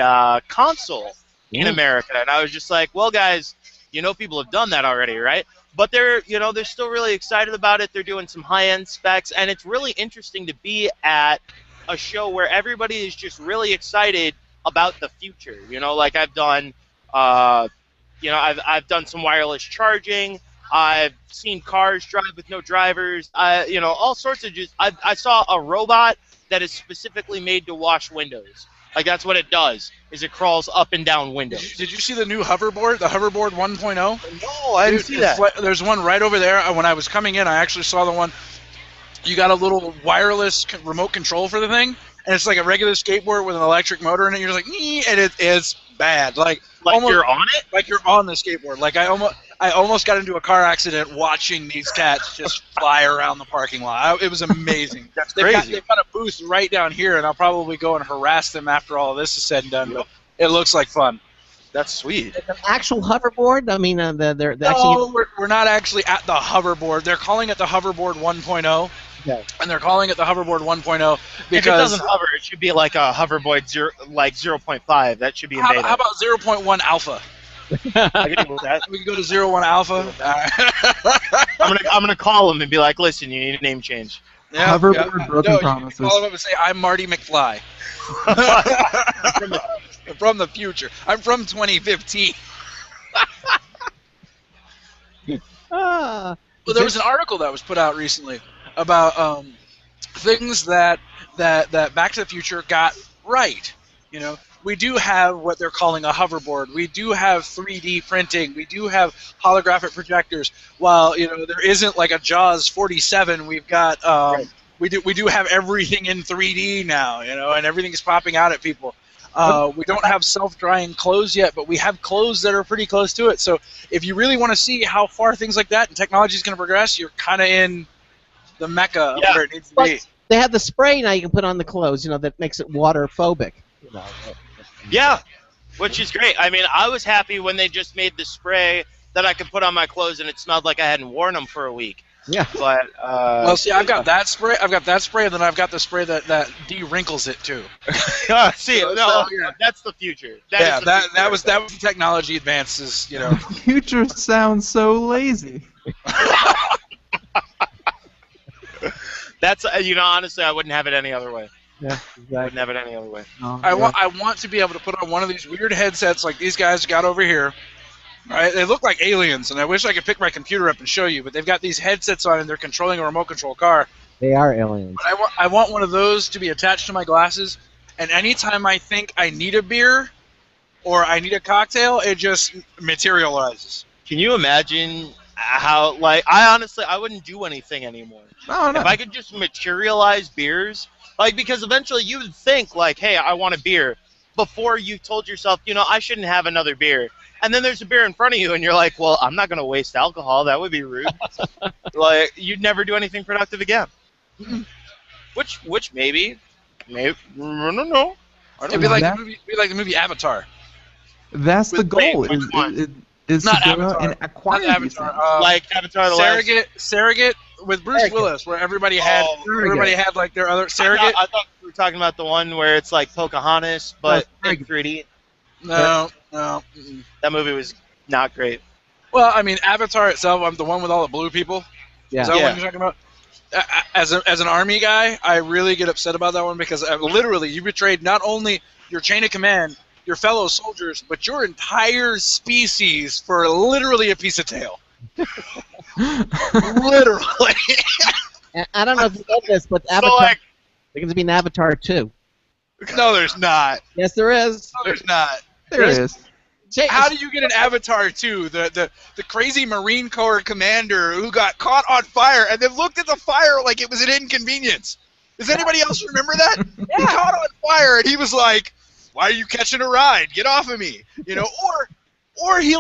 console in America. And I was just like, well, guys, you know people have done that already, right? But they're still really excited about it. They're doing some high-end specs, and it's really interesting to be at a show where everybody is just really excited about the future. You know, like I've done, I've done some wireless charging. I've seen cars drive with no drivers. All sorts of I saw a robot that is specifically made to wash windows. Like that's what it does. Is it crawls up and down windows. Did you see the new hoverboard, the hoverboard 1.0? No, I didn't see that. There's one right over there. When I was coming in, I actually saw the one. You got a little wireless remote control for the thing, and it's like a regular skateboard with an electric motor in it. You're just like, and it is bad. Like almost, you're on it? Like you're on the skateboard. Like I almost got into a car accident watching these cats just fly around the parking lot. It was amazing. That's crazy. They've got a booth right down here, and I'll probably go and harass them after all of this is said and done. But It looks like fun. That's sweet. An actual hoverboard? I mean, they're No, actually. we're not actually at the hoverboard. They're calling it the hoverboard 1.0. Yeah. And they're calling it the hoverboard 1.0 If it because doesn't hover, it should be like a hoverboard 0.5. That should be in how beta. about 0.1 alpha? I can deal with that. We can go to 0.1 alpha. I'm gonna call him and be like, listen, you need a name change. Yeah, Hoverboard broken no, promises. You can call him up and say, I'm Marty McFly. From the future. I'm from 2015. Well, there was an article that was put out recently about things that Back to the Future got right. You know, we do have what they're calling a hoverboard. We do have 3D printing. We do have holographic projectors. While there isn't like a Jaws 47, we've got Right. we do have everything in 3D now. And everything is popping out at people. We don't have self-drying clothes yet, but we have clothes that are pretty close to it. So if you really want to see how far things like that and technology is going to progress, you're kind of in the mecca of where it needs to be. They have the spray now you can put on the clothes, that makes it water-phobic. Yeah, which is great. I mean, I was happy when they just made the spray that I could put on my clothes and it smelled like I hadn't worn them for a week. Yeah. But well, see, I've got that spray. I've got that spray, and then I've got the spray that de-wrinkles it too. see, that's the future. That was the technology advances. Future sounds so lazy. That's honestly, I wouldn't have it any other way. Yeah, exactly. I wouldn't have it any other way. I want to be able to put on one of these weird headsets like these guys got over here. Right? They look like aliens, and I wish I could pick my computer up and show you, but they've got these headsets on and they're controlling a remote control car. They are aliens. But I want one of those to be attached to my glasses, and anytime I think I need a beer or I need a cocktail, it just materializes. Can you imagine how, I wouldn't do anything anymore. Oh, no. If I could just materialize beers, because eventually you would think, hey, I want a beer, before you told yourself, I shouldn't have another beer. And then there's a beer in front of you, and you're like, well, I'm not going to waste alcohol. That would be rude. You'd never do anything productive again. Which maybe, no. It'd be like the movie Avatar. That's the goal. Is not to go Avatar. and acquire Not these Avatar. things. Avatar the Last. Surrogate with Bruce Willis, where everybody had like their other Surrogate. I thought we were talking about the one where it's like Pocahontas, but in 3D. No. That movie was not great. Well, I mean, Avatar itself, I'm the one with all the blue people. Yeah. Is that what you're talking about? As an army guy, I really get upset about that one because literally you betrayed not only your chain of command, your fellow soldiers, but your entire species for literally a piece of tail. Literally. I don't know if you know this, but Avatar, there's going to be an Avatar 2. No, there's not. Yes, there is. No, there's not. There it is. How do you get an Avatar 2? The crazy Marine Corps commander who got caught on fire and then looked at the fire like it was an inconvenience. Does anybody else remember that? He caught on fire and he was like, "Why are you catching a ride? Get off of me!" Or he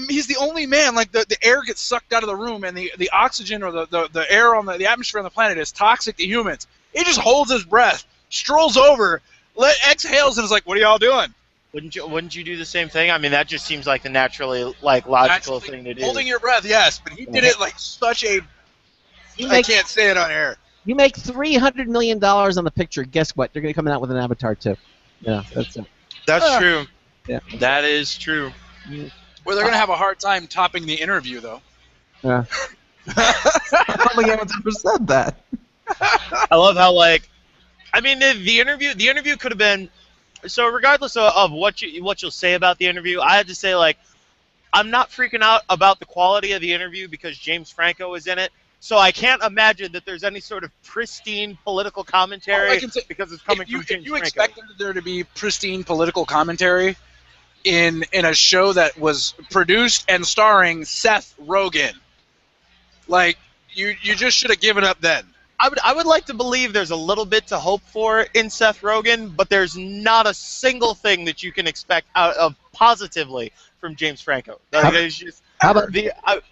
he's the only man. The air gets sucked out of the room and the oxygen or the air on the atmosphere on the planet is toxic to humans. He just holds his breath, strolls over, exhales, and is like, "What are y'all doing?" Wouldn't you do the same thing? I mean, that just seems like the naturally logical thing to do. Holding your breath, yes, but he did it like such a. I can't say it on air. You make $300 million on the picture. Guess what? They're going to come out with an Avatar 2. Yeah, that's it. That's true. Yeah. That is true. Well, they're going to have a hard time topping the interview, though. Yeah. I don't think anyone's ever said that. I love how the interview could have been. So regardless of what you'll say about the interview, I had to say I'm not freaking out about the quality of the interview because James Franco is in it. So I can't imagine that there's any sort of pristine political commentary because it's coming from James Franco. If you expected there to be pristine political commentary in a show that was produced and starring Seth Rogen, you just should have given up then. I would like to believe there's a little bit to hope for in Seth Rogen, but there's not a single thing that you can expect out of positively from James Franco. It's just,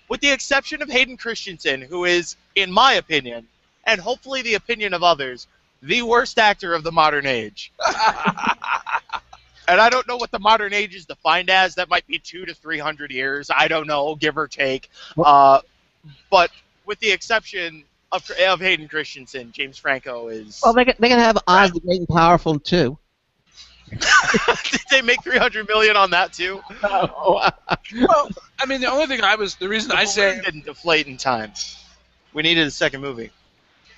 with the exception of Hayden Christensen, who is, in my opinion, and hopefully the opinion of others, the worst actor of the modern age. And I don't know what the modern age is defined as. That might be 200 to 300 years. I don't know, give or take. But with the exception of Hayden Christensen, James Franco is. Well, they can have Oz the Great and Powerful too. Did they make $300 million on that too? Well, I mean, the reason I say didn't deflate in time. We needed a second movie.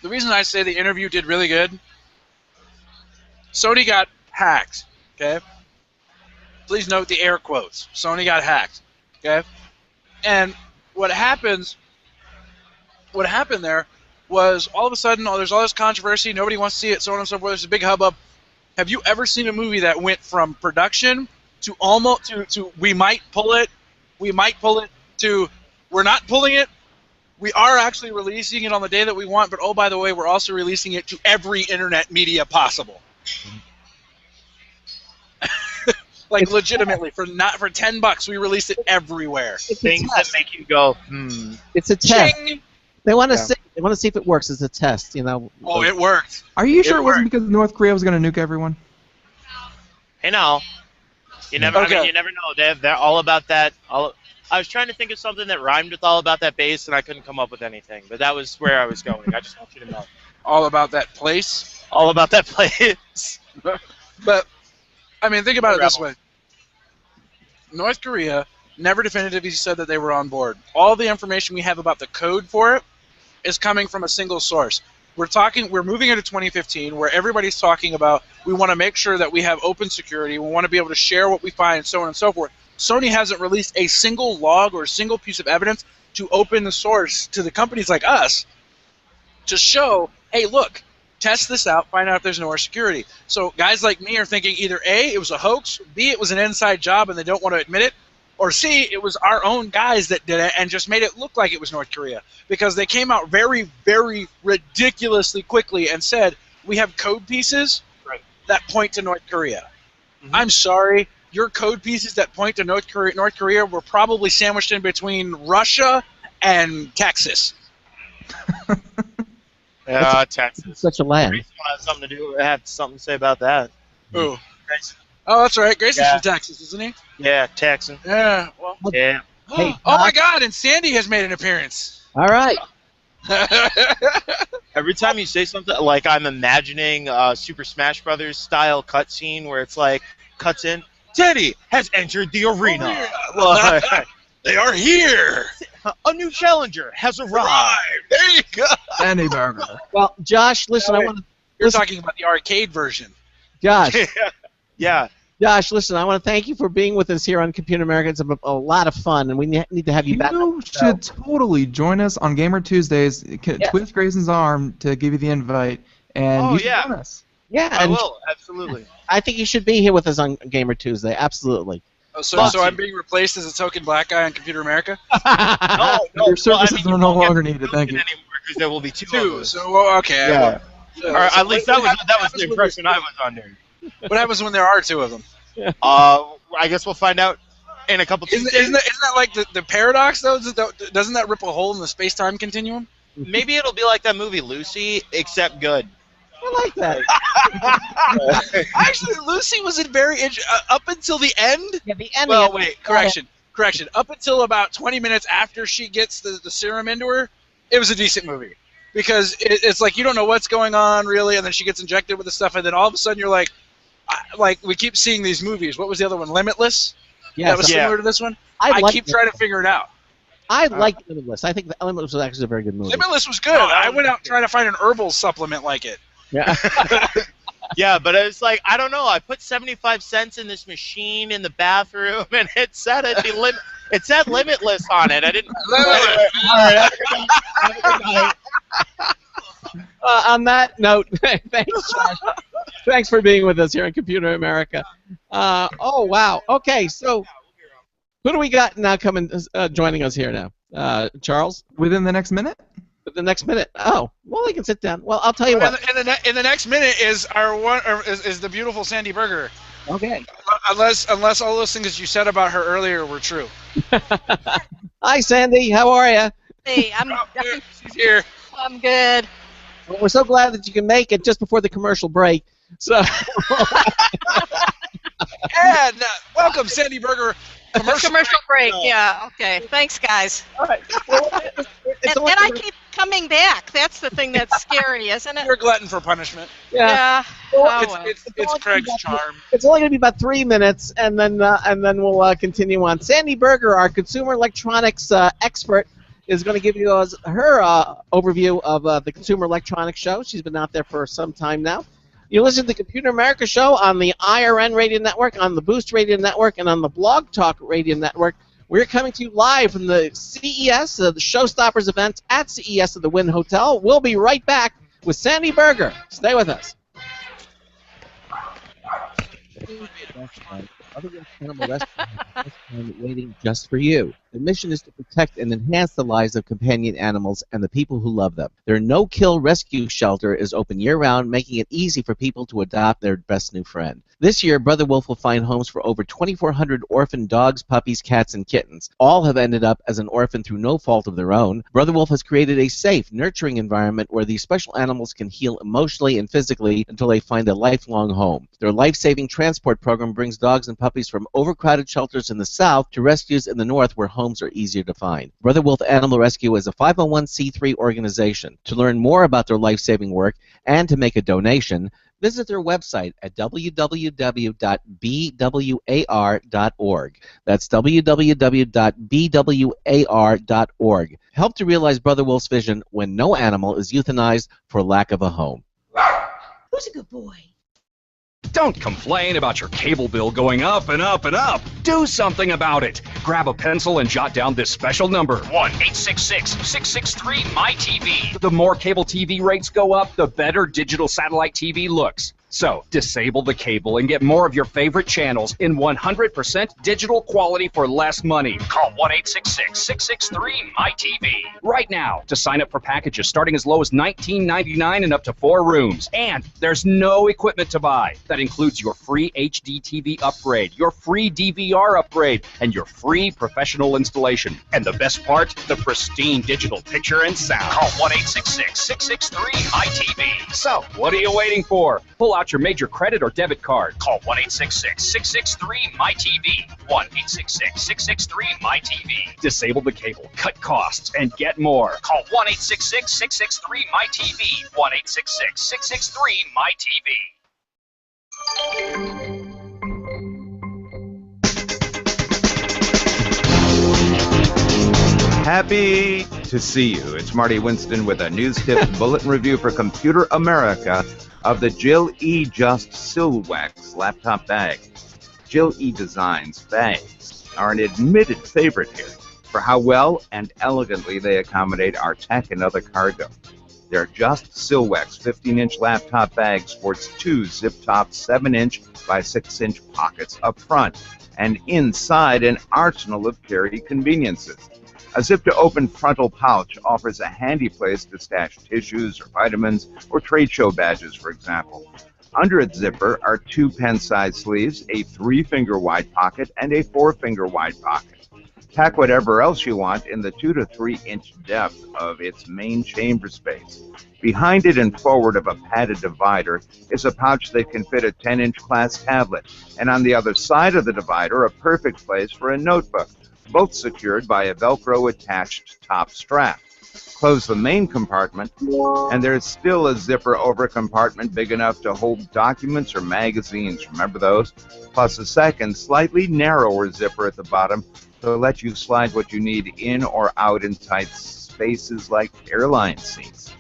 The reason I say the interview did really good. Sony got hacked. Okay. Please note the air quotes. Sony got hacked. Okay. And what happened there was all of a sudden, there's all this controversy. Nobody wants to see it. So on and so forth. There's a big hubbub. Have you ever seen a movie that went from production to almost to we might pull it to we're not pulling it? We are actually releasing it on the day that we want, but oh, by the way, we're also releasing it to every internet media possible. Like legitimately, for $10, we released it everywhere. Things that make you go, It's a test. Ching! They want to see. They want to see if it works as a test. You know. Oh, it worked. Are you sure it wasn't worked. because North Korea was going to nuke everyone? Hey, now, you never. Okay. I mean, you never know. They're all about that. I was trying to think of something that rhymed with all about that bass, and I couldn't come up with anything. But that was where I was going. I just want you to know. All about that place. All about that place. But I mean, think about it this way. North Korea never definitively said that they were on board. All the information we have about the code for it is coming from a single source. We're moving into 2015 where everybody's talking about we want to make sure that we have open security, we want to be able to share what we find, so on and so forth. Sony hasn't released a single log or a single piece of evidence to open the source to the companies like us to show, hey, look, test this out, find out if there's more security. So guys like me are thinking either A, it was a hoax, B, it was an inside job and they don't want to admit it, or C, it was our own guys that did it and just made it look like it was North Korea. Because they came out very, very ridiculously quickly and said, we have code pieces that point to North Korea. Mm-hmm. I'm sorry, your code pieces that point to North Korea were probably sandwiched in between Russia and Texas. Yeah, Texas. Such a land. Grayson has something to say about that. Who? Oh, that's right. Grayson's from Texas, isn't he? Yeah, Texan. Yeah. Well, yeah. Hey, oh my God! And Sandy has made an appearance. All right. Every time you say something, like I'm imagining a Super Smash Brothers style cutscene where it's like cuts in. Teddy has entered the arena. Oh, yeah. They are here. A new challenger has arrived. There you go. Sandy Burger. Well, Josh, listen, I want to. You're talking about the arcade version. Josh. Yeah. Josh, listen, I want to thank you for being with us here on Computer America. It's a lot of fun, and we need to have you back. You should totally join us on Gamer Tuesdays. Twist Grayson's arm to give you the invite, and you should join us. Yeah, I will, absolutely. I think you should be here with us on Gamer Tuesday, absolutely. Oh, so I'm being replaced as a token black guy on Computer America? No, Your services are no longer needed, thank you. Because there will be two. So, okay. Yeah. Or at least that was the impression I was under. What happens when there are two of them? I guess we'll find out in a couple Isn't that like the paradox, though? Doesn't that rip a hole in the space-time continuum? Maybe it'll be like that movie Lucy, except good. I like that. Actually, Lucy was up until the end. Yeah, the end. Well, wait, correction. Up until about 20 minutes after she gets the serum into her, it was a decent movie. Because it's like you don't know what's going on, really, and then she gets injected with the stuff, and then all of a sudden you're like we keep seeing these movies. What was the other one? Limitless? Yeah, that was similar to this one? I keep trying to figure it out. I like Limitless. I think Limitless was actually a very good movie. Limitless was good. I went out trying to find an herbal supplement like it. Yeah. Yeah, but it's like, I don't know. I put 75 cents in this machine in the bathroom, and it said it said Limitless on it. I didn't. On that note, thanks, Josh. Thanks for being with us here on Computer America. Oh wow. Okay, so who do we got now joining us here now? Charles? Within the next minute? The next minute. Oh, well, they can sit down. Well, I'll tell you what. In the next minute is is the beautiful Sandy Berger. Okay. Unless all those things you said about her earlier were true. Hi, Sandy. How are you? Hey, She's here. I'm good. Well, we're so glad that you can make it just before the commercial break. So. And welcome, Sandy Berger. Commercial break. Yeah. Okay. Thanks, guys. All right. Well, And I keep coming back. That's the thing that's scary, isn't it? You're a glutton for punishment. Yeah. It's Craig's charm. It's only going to be about 3 minutes, and then we'll continue on. Sandy Berger, our consumer electronics expert, is going to give you her overview of the Consumer Electronics Show. She's been out there for some time now. You listen to the Computer America Show on the IRN Radio Network, on the Boost Radio Network, and on the Blog Talk Radio Network. We're coming to you live from the CES, the ShowStoppers event at CES at the Wynn Hotel. We'll be right back with Sandy Berger. Stay with us. Other animal rescue is waiting just for you. The mission is to protect and enhance the lives of companion animals and the people who love them. Their no-kill rescue shelter is open year-round, making it easy for people to adopt their best new friend. This year, Brother Wolf will find homes for over 2,400 orphan dogs, puppies, cats, and kittens. All have ended up as an orphan through no fault of their own. Brother Wolf has created a safe, nurturing environment where these special animals can heal emotionally and physically until they find a lifelong home. Their life-saving transport program brings dogs and puppies from overcrowded shelters in the south to rescues in the north where homes are easier to find. Brother Wolf Animal Rescue is a 501c3 organization. To learn more about their life-saving work and to make a donation, visit their website at www.bwar.org. That's www.bwar.org. Help to realize Brother Wolf's vision when no animal is euthanized for lack of a home. Who's a good boy? Don't complain about your cable bill going up and up and up. Do something about it. Grab a pencil and jot down this special number, 1-866-663-MY-TV. The more cable TV rates go up, the better digital satellite TV looks. So, disable the cable and get more of your favorite channels in 100% digital quality for less money. Call 1-866-663-MY-TV right now to sign up for packages starting as low as $19.99 and up to 4 rooms. And there's no equipment to buy. That includes your free HD TV upgrade, your free DVR upgrade, and your free professional installation. And the best part, the pristine digital picture and sound. Call 1-866-663-MY-TV. So, what are you waiting for? Pull out your major credit or debit card. Call 1-866-663-MY-TV. 1-866-663-MY-TV. Disable the cable, cut costs, and get more. Call 1-866-663-MY-TV. 1-866-663-MY-TV. Happy to see you. It's Marty Winston with a news tips bulletin review for Computer America of the Jill E. Just Silwax laptop bag. Jill E. Designs bags are an admitted favorite here for how well and elegantly they accommodate our tech and other cargo. Their Just Silwax 15-inch laptop bag sports 2 zip-top 7-inch by 6-inch pockets up front and inside an arsenal of carry conveniences. A zip-to-open frontal pouch offers a handy place to stash tissues or vitamins or trade show badges, for example. Under its zipper are 2 pen-sized sleeves, a 3-finger wide pocket, and a 4-finger wide pocket. Pack whatever else you want in the 2 to 3 inch depth of its main chamber space. Behind it and forward of a padded divider is a pouch that can fit a 10-inch class tablet, and on the other side of the divider, a perfect place for a notebook, both secured by a Velcro attached top strap. Close the main compartment, and there's still a zipper over compartment big enough to hold documents or magazines, remember those? Plus a second, slightly narrower zipper at the bottom to let you slide what you need in or out in tight spaces like airline seats.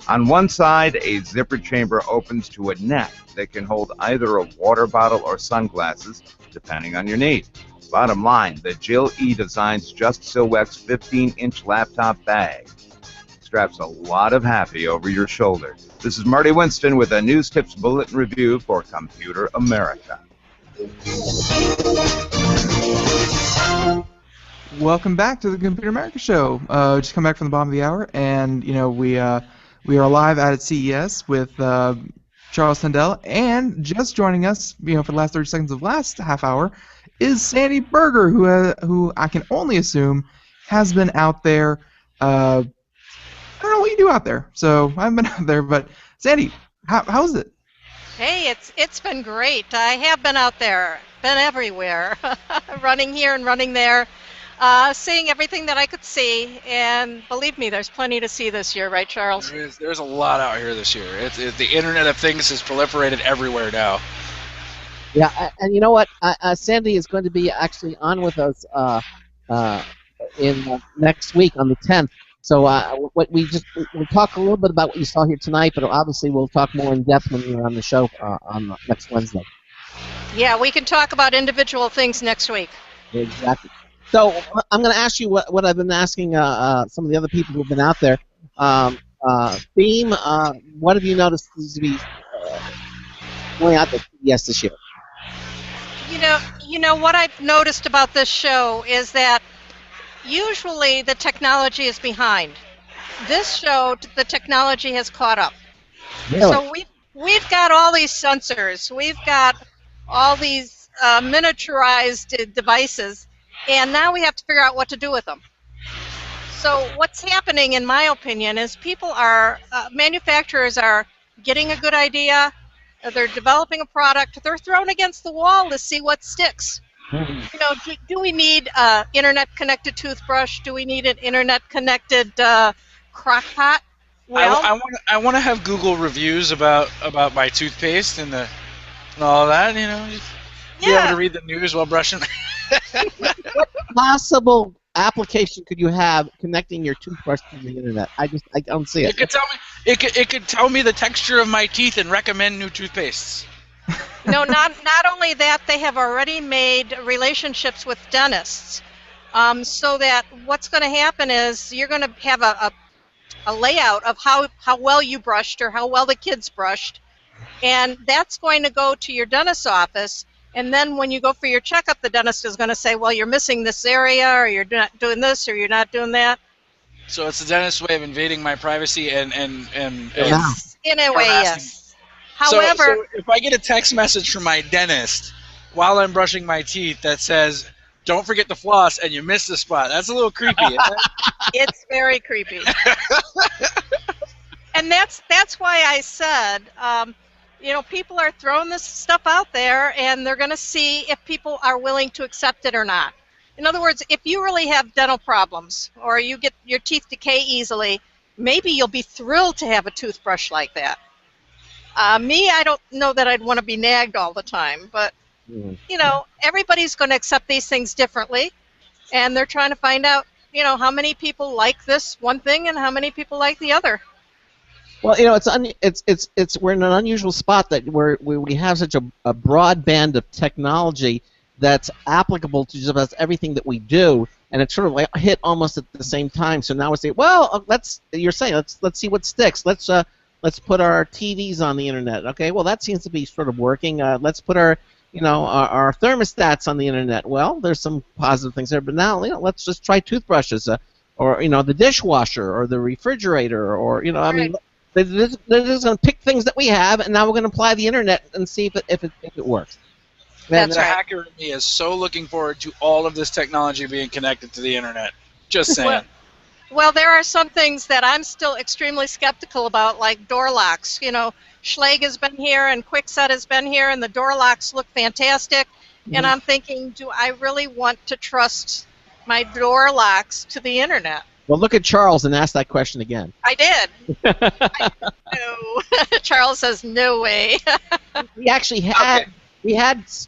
On one side, a zipper chamber opens to a neck that can hold either a water bottle or sunglasses, depending on your need. Bottom line, the Jill E. Designs Just Silwax 15-inch laptop bag straps a lot of happy over your shoulder. This is Marty Winston with a News Tips Bulletin Review for Computer America. Welcome back to the Computer America Show. Just come back from the bottom of the hour, and we are live out at CES with Charles Tendell, and just joining us, for the last 30 seconds of the last half hour, is Sandy Berger, who I can only assume has been out there. I don't know what you do out there, so I haven't been out there. But Sandy, how's it? Hey, it's been great. I have been out there, been everywhere, running here and running there, seeing everything that I could see. And believe me, there's plenty to see this year, right, Charles? There's a lot out here this year. The Internet of Things has proliferated everywhere now. Yeah, and you know what? Sandy is going to be actually on with us in next week on the 10th. So we'll talk a little bit about what you saw here tonight, but obviously we'll talk more in depth when you're on the show on next Wednesday. Yeah, we can talk about individual things next week. Exactly. So I'm going to ask you what I've been asking some of the other people who've been out there. Theme, what have you noticed to be going out at CES this year? You know what I've noticed about this show is that usually the technology is behind. This show, the technology has caught up. Really? So we've got all these sensors, we've got all these miniaturized devices, and now we have to figure out what to do with them. So what's happening, in my opinion, is manufacturers are getting a good idea, they're developing a product, they're thrown against the wall to see what sticks. Do we need an internet-connected toothbrush? Do we need an internet-connected crock pot? Well, I want to have Google reviews about my toothpaste and all that. Be able to read the news while brushing. What possible application could you have connecting your toothbrush to the internet? I don't see it. It could tell me the texture of my teeth and recommend new toothpastes. No, not only that, they have already made relationships with dentists, so that what's going to happen is you're going to have a layout of how well you brushed or how well the kids brushed, and that's going to go to your dentist's office. And then when you go for your checkup, the dentist is going to say, well, you're missing this area, or you're not doing this, or you're not doing that. So it's the dentist's way of invading my privacy and in a way, yes. However, so if I get a text message from my dentist while I'm brushing my teeth that says, don't forget to floss, and you missed the spot, that's a little creepy, isn't it? It's very creepy. And that's why I said, people are throwing this stuff out there, and they're going to see if people are willing to accept it or not. In other words, if you really have dental problems, or you get your teeth decay easily, maybe you'll be thrilled to have a toothbrush like that. Me, I don't know that I'd want to be nagged all the time, but, everybody's going to accept these things differently, and they're trying to find out, how many people like this one thing and how many people like the other. Well, we're in an unusual spot that we have such a broad band of technology that's applicable to just about everything that we do, and it's sort of like hit almost at the same time. So now we say, well, let's see what sticks. Let's put our TVs on the internet. Okay, well that seems to be sort of working. Let's put our thermostats on the internet. Well, there's some positive things there, but now let's just try toothbrushes, or the dishwasher, or the refrigerator, or Right. I mean, they're just going to pick things that we have, and now we're going to apply the internet and see if it works. And the hacker in me is so looking forward to all of this technology being connected to the internet. Just saying. Well, there are some things that I'm still extremely skeptical about, like door locks. Schlage has been here and Kwikset has been here, and the door locks look fantastic. Mm-hmm. And I'm thinking, do I really want to trust my door locks to the internet? Well, look at Charles and ask that question again. I did. No. Charles says, no way. We actually had,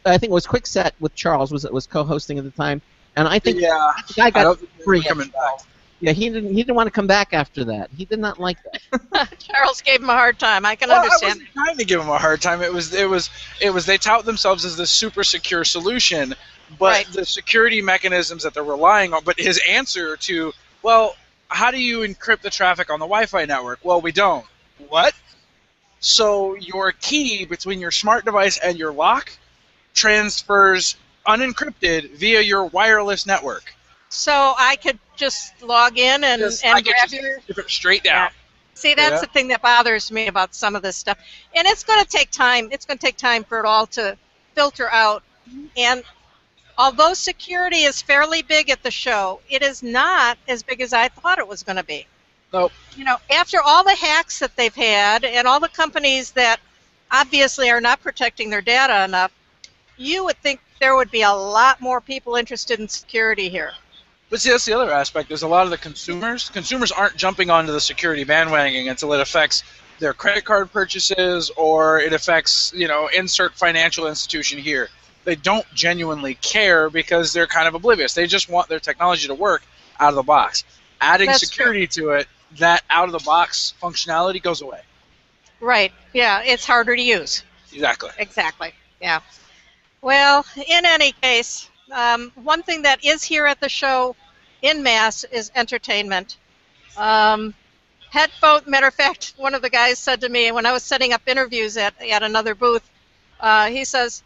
I think it was Kwikset with Charles was co-hosting at the time, and I think the guy got free coming back. Yeah, he didn't want to come back after that. He did not like that. Charles gave him a hard time. I can understand. I wasn't trying to give him a hard time. It was they tout themselves as the super secure solution, but the security mechanisms that they're relying on. But his answer to, well, how do you encrypt the traffic on the Wi-Fi network? Well, we don't. What? So your key between your smart device and your lock transfers unencrypted via your wireless network. So I could just log in and grab your... straight down. See, that's the thing that bothers me about some of this stuff. And it's going to take time. It's going to take time for it all to filter out. And although security is fairly big at the show, it is not as big as I thought it was going to be. Nope. After all the hacks that they've had and all the companies that obviously are not protecting their data enough, you would think there would be a lot more people interested in security here. But see, that's the other aspect. There's a lot of the consumers aren't jumping onto the security bandwagon until it affects their credit card purchases or it affects, insert financial institution here. They don't genuinely care because they're kind of oblivious. They just want their technology to work out of the box. Adding security to it, that out-of-the-box functionality goes away. Right. Yeah, it's harder to use. Exactly. Exactly. Yeah. Well, in any case, one thing that is here at the show in mass is entertainment. Matter of fact, one of the guys said to me when I was setting up interviews at another booth, he says,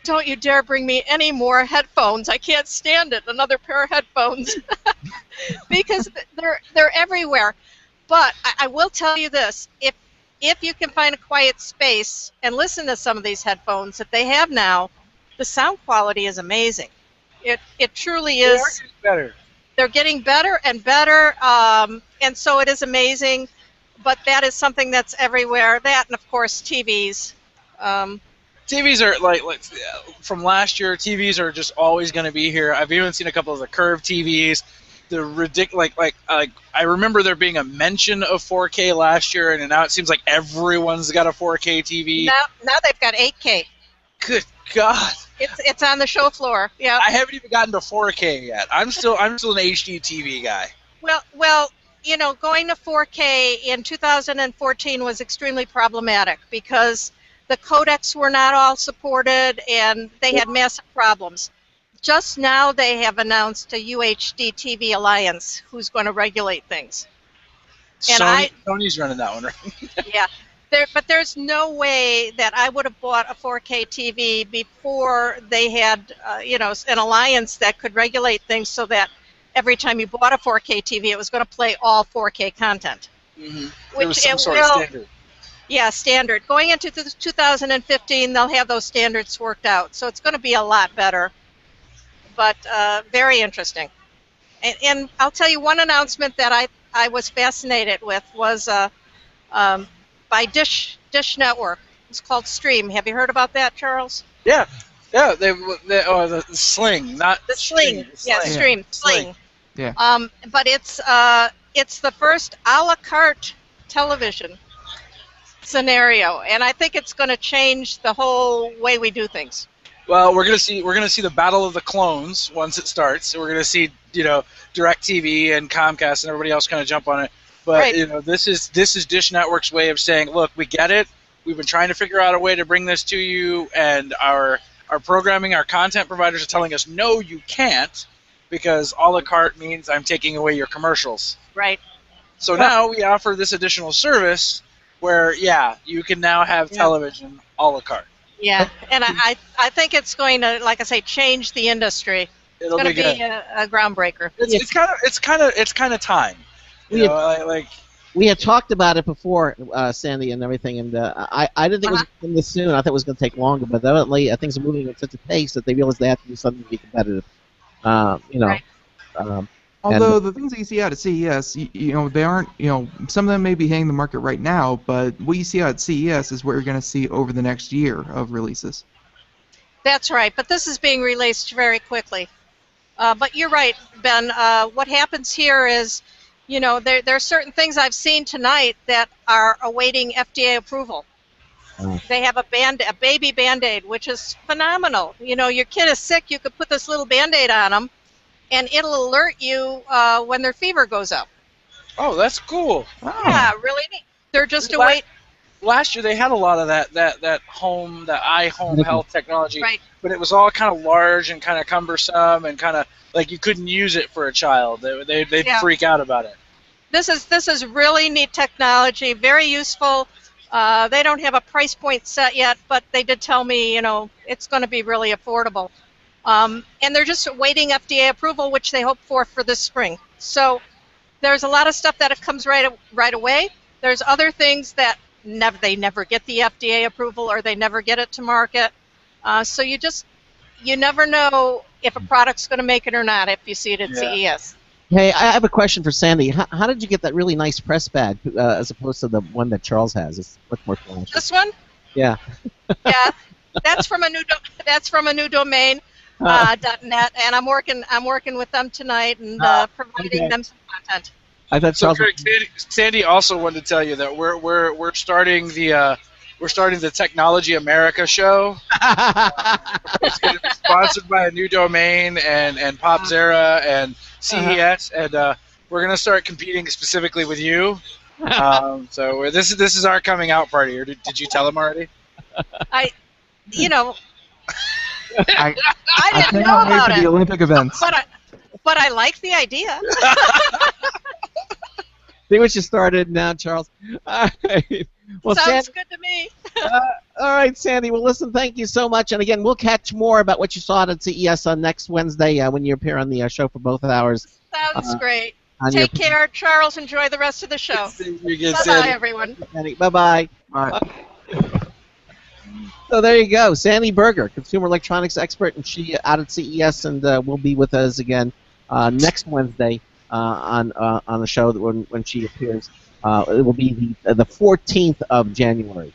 "Don't you dare bring me any more headphones. I can't stand it. Another pair of headphones." Because they're everywhere. But I will tell you this, if you can find a quiet space and listen to some of these headphones that they have now, the sound quality is amazing. It truly is. They are getting better. They're getting better and better, and so it is amazing. But that is something that's everywhere. That and, of course, TVs. TVs are like from last year. TVs are just always going to be here. I've even seen a couple of the curved TVs. The ridiculous, I remember there being a mention of 4K last year, and now it seems like everyone's got a 4K TV. Now they've got 8K. Good God! It's on the show floor. Yeah. I haven't even gotten to 4K yet. I'm still an HD TV guy. Well, going to 4K in 2014 was extremely problematic because the codecs were not all supported and they had massive problems. Just now they have announced a UHD TV Alliance who's going to regulate things. And Sony's running that one, right? Yeah. But there's no way that I would have bought a 4K TV before they had, an alliance that could regulate things so that every time you bought a 4K TV, it was going to play all 4K content. Mm-hmm. Which was some sort of standard. Yeah, standard. Going into 2015, they'll have those standards worked out, so it's going to be a lot better. But very interesting. And I'll tell you one announcement that I was fascinated with was by Dish Network. It's called Stream. Have you heard about that, Charles? Yeah. The Sling, not the Sling. Yeah, Stream. Sling. Yeah. But it's the first a la carte television scenario, and I think it's going to change the whole way we do things. Well, we're gonna see the battle of the clones once it starts. We're gonna see DirecTV and Comcast and everybody else kind of jump on it. But right. This is Dish Network's way of saying, look, we get it. We've been trying to figure out a way to bring this to you, and our programming, our content providers are telling us, no, you can't, because a la carte means I'm taking away your commercials. Right. So now we offer this additional service where, you can now have television a la carte. Yeah, and I think it's going to, like I say, change the industry. It'll it's going to be a groundbreaker. It's kind of time. We had talked about it before, Sandy, and everything, and I didn't think it was going to this soon. I thought it was going to take longer, but evidently things are moving at such a pace that they realize they have to do something to be competitive. Right. Although the things that you see out at CES, they aren't, some of them may be hitting the market right now, but what you see out at CES is what you're going to see over the next year of releases. That's right, but this is being released very quickly. But you're right, Ben. What happens here is, there are certain things I've seen tonight that are awaiting FDA approval. They have a baby Band-Aid, which is phenomenal. Your kid is sick, you could put this little Band-Aid on them, and it'll alert you when their fever goes up. Oh, that's cool. Yeah, really neat. They're just awaiting. Last year they had a lot of that iHome health technology, right. But it was all kind of large and kind of cumbersome and kind of like you couldn't use it for a child. They'd freak out about it. This is really neat technology, very useful. They don't have a price point set yet, but they did tell me, it's going to be really affordable. And they're just awaiting FDA approval, which they hope for this spring. So there's a lot of stuff that comes right away. There's other things that they never get the FDA approval or they never get it to market. So you never know if a product's going to make it or not if you see it at CES. Hey, I have a question for Sandy. How did you get that really nice press badge as opposed to the one that Charles has? It's much more flashy. This one? Yeah. Yeah, that's from a new domain. .net, and I'm working with them tonight and providing them some content. I thought So, Charles. Greg, Sandy also wanted to tell you that we're starting the Technology America show. It's going to be sponsored by a new domain and PopZera and CES, and we're going to start competing specifically with you. So this is our coming out party. Or did you tell him already? I I didn't know cannot wait about for the it, Olympic events. but I like the idea. See what you started now, Charles. All right. Well, Sounds Sandy, good to me. all right, Sandy. Well, listen, thank you so much. And again, we'll catch more about what you saw at CES on next Wednesday when you appear on the show for both hours. Sounds great. on Take care, Charles. Enjoy the rest of the show. Sandy. Bye-bye, everyone. Bye-bye. All right. So there you go, Sandy Berger, consumer electronics expert, and she out at CES, and will be with us again next Wednesday on the show when she appears. It will be the 14th of January.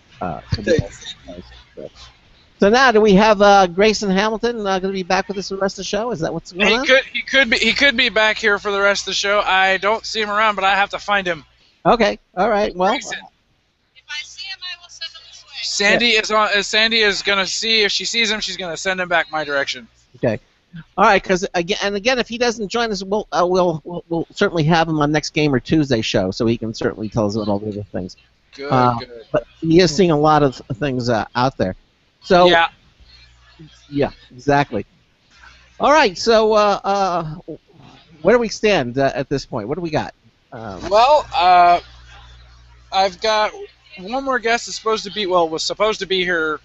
So now, do we have Grayson Hamilton going to be back with us for the rest of the show? Is that what's going on? He could be back here for the rest of the show. I don't see him around, but I have to find him. Okay. All right. Well. Sandy is going to see if she sees him. She's going to send him back my direction. Okay. All right. Because again, if he doesn't join us, we'll certainly have him on next Game or Tuesday show, so he can certainly tell us about all the other things. Good. But he is seeing a lot of things out there. So. Yeah. Yeah. Exactly. All right. So where do we stand at this point? What do we got? I've got one more guest was supposed to be here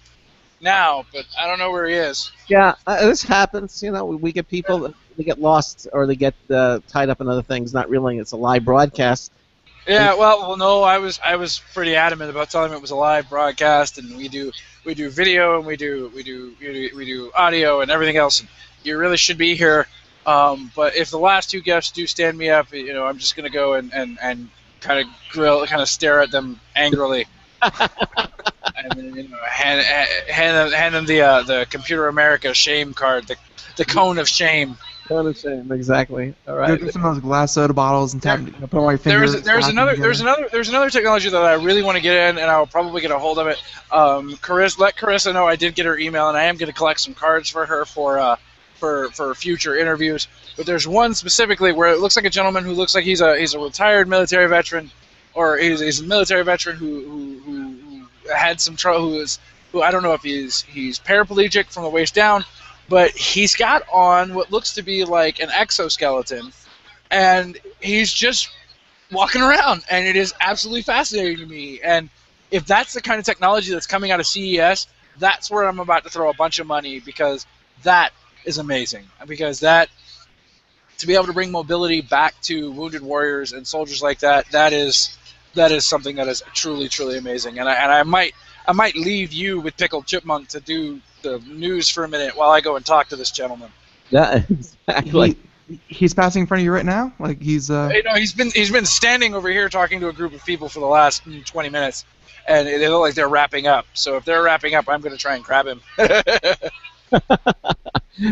now, but I don't know where he is. Yeah, this happens. You know, we get people that they get lost or they get tied up in other things, not realizing it's a live broadcast. Yeah, well, no, I was pretty adamant about telling him it was a live broadcast, and we do video and we do audio and everything else. And you really should be here. But if the last two guests do stand me up, I'm just gonna go and kind of stare at them angrily, and then, hand them the Computer America shame card, the cone of shame. Cone of shame, exactly. All right. Go get some of those glass soda bottles and put them on your fingers. There's another technology that I really want to get in, and I'll probably get a hold of it. Let Carissa know I did get her email, and I am going to collect some cards for her for future interviews. But there's one specifically where it looks like a gentleman who looks like he's a retired military veteran, or he's a military veteran who had some trouble. Who I don't know if he's paraplegic from the waist down, but he's got on what looks to be like an exoskeleton, and he's just walking around, and it is absolutely fascinating to me. And if that's the kind of technology that's coming out of CES, that's where I'm about to throw a bunch of money, because that is amazing. Because to be able to bring mobility back to wounded warriors and soldiers like that is something that is truly, truly amazing. And I might leave you with Pickled Chipmunk to do the news for a minute while I go and talk to this gentleman. Yeah, exactly. He's passing in front of you right now? Like he's he's been standing over here talking to a group of people for the last 20 minutes, and they look like they're wrapping up. So if they're wrapping up, I'm going to try and grab him.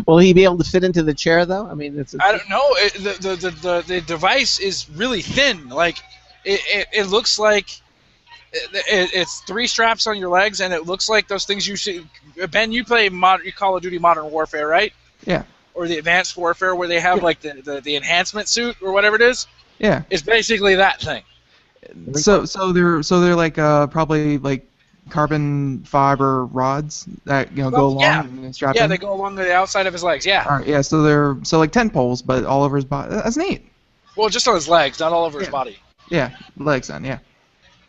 Will he be able to fit into the chair, though? I mean, I don't know. The device is really thin. Like it looks like it's 3 straps on your legs, and it looks like those things you see. Ben, you play Call of Duty Modern Warfare, right? Yeah. Or the Advanced Warfare, where they have like the enhancement suit or whatever it is. Yeah. It's basically that thing. So they're like probably like carbon fiber rods that go along and strap in. They go along the outside of his legs. Yeah. All right, yeah. So they're like tent poles, but all over his body. That's neat. Well, just on his legs, not all over his body. Yeah, legs then. Yeah.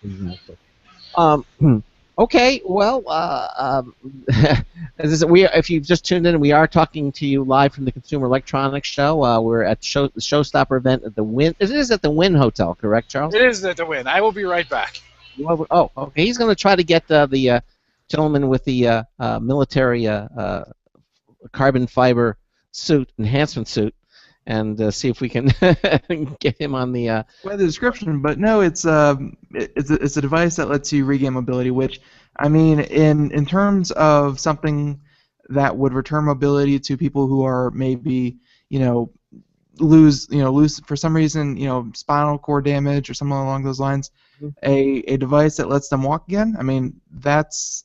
Exactly. Okay. Well, if you've just tuned in, we are talking to you live from the Consumer Electronics Show. We're at the Showstopper event at the Wynn. It is at the Wynn Hotel, correct, Charles? It is at the Wynn. I will be right back. Oh, okay. He's going to try to get the gentleman with the military carbon fiber suit, enhancement suit, and see if we can get him on the. Well, the description, but no, it's a device that lets you regain mobility. Which, I mean, in terms of something that would return mobility to people who are maybe lose for some reason spinal cord damage or something along those lines, a device that lets them walk again. I mean, that's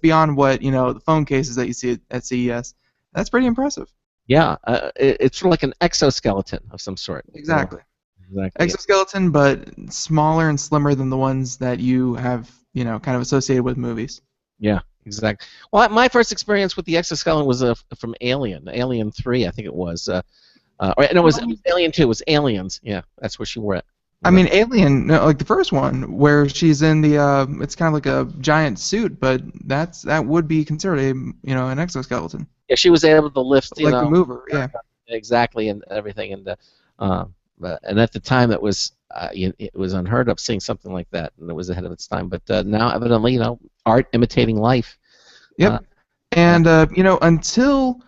beyond what the phone cases that you see at CES. That's pretty impressive. Yeah, it's sort of like an exoskeleton of some sort. Exactly. Exactly. Exoskeleton, but smaller and slimmer than the ones that you have kind of associated with movies. Yeah, exactly. Well, my first experience with the exoskeleton was from Alien 3, I think it was. It was Alien 2. It was Aliens. Yeah, that's where she were at. I mean, Alien, like the first one, where she's in the, it's kind of like a giant suit, but that would be considered an exoskeleton. Yeah, she was able to lift, like a mover. Yeah. Exactly, and everything, and at the time it was unheard of seeing something like that, and it was ahead of its time. But now, evidently, art imitating life. Yep. And until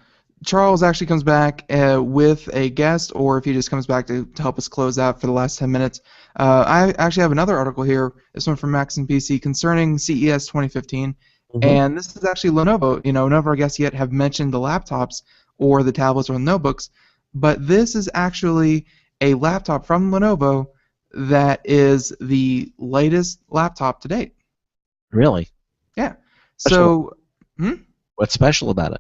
Charles actually comes back with a guest, or if he just comes back to help us close out for the last 10 minutes, I actually have another article here, this one from Max and PC, concerning CES 2015, and this is actually Lenovo. None of our guests yet have mentioned the laptops or the tablets or the notebooks, but this is actually a laptop from Lenovo that is the latest laptop to date. Really? Yeah. So, what's special about it?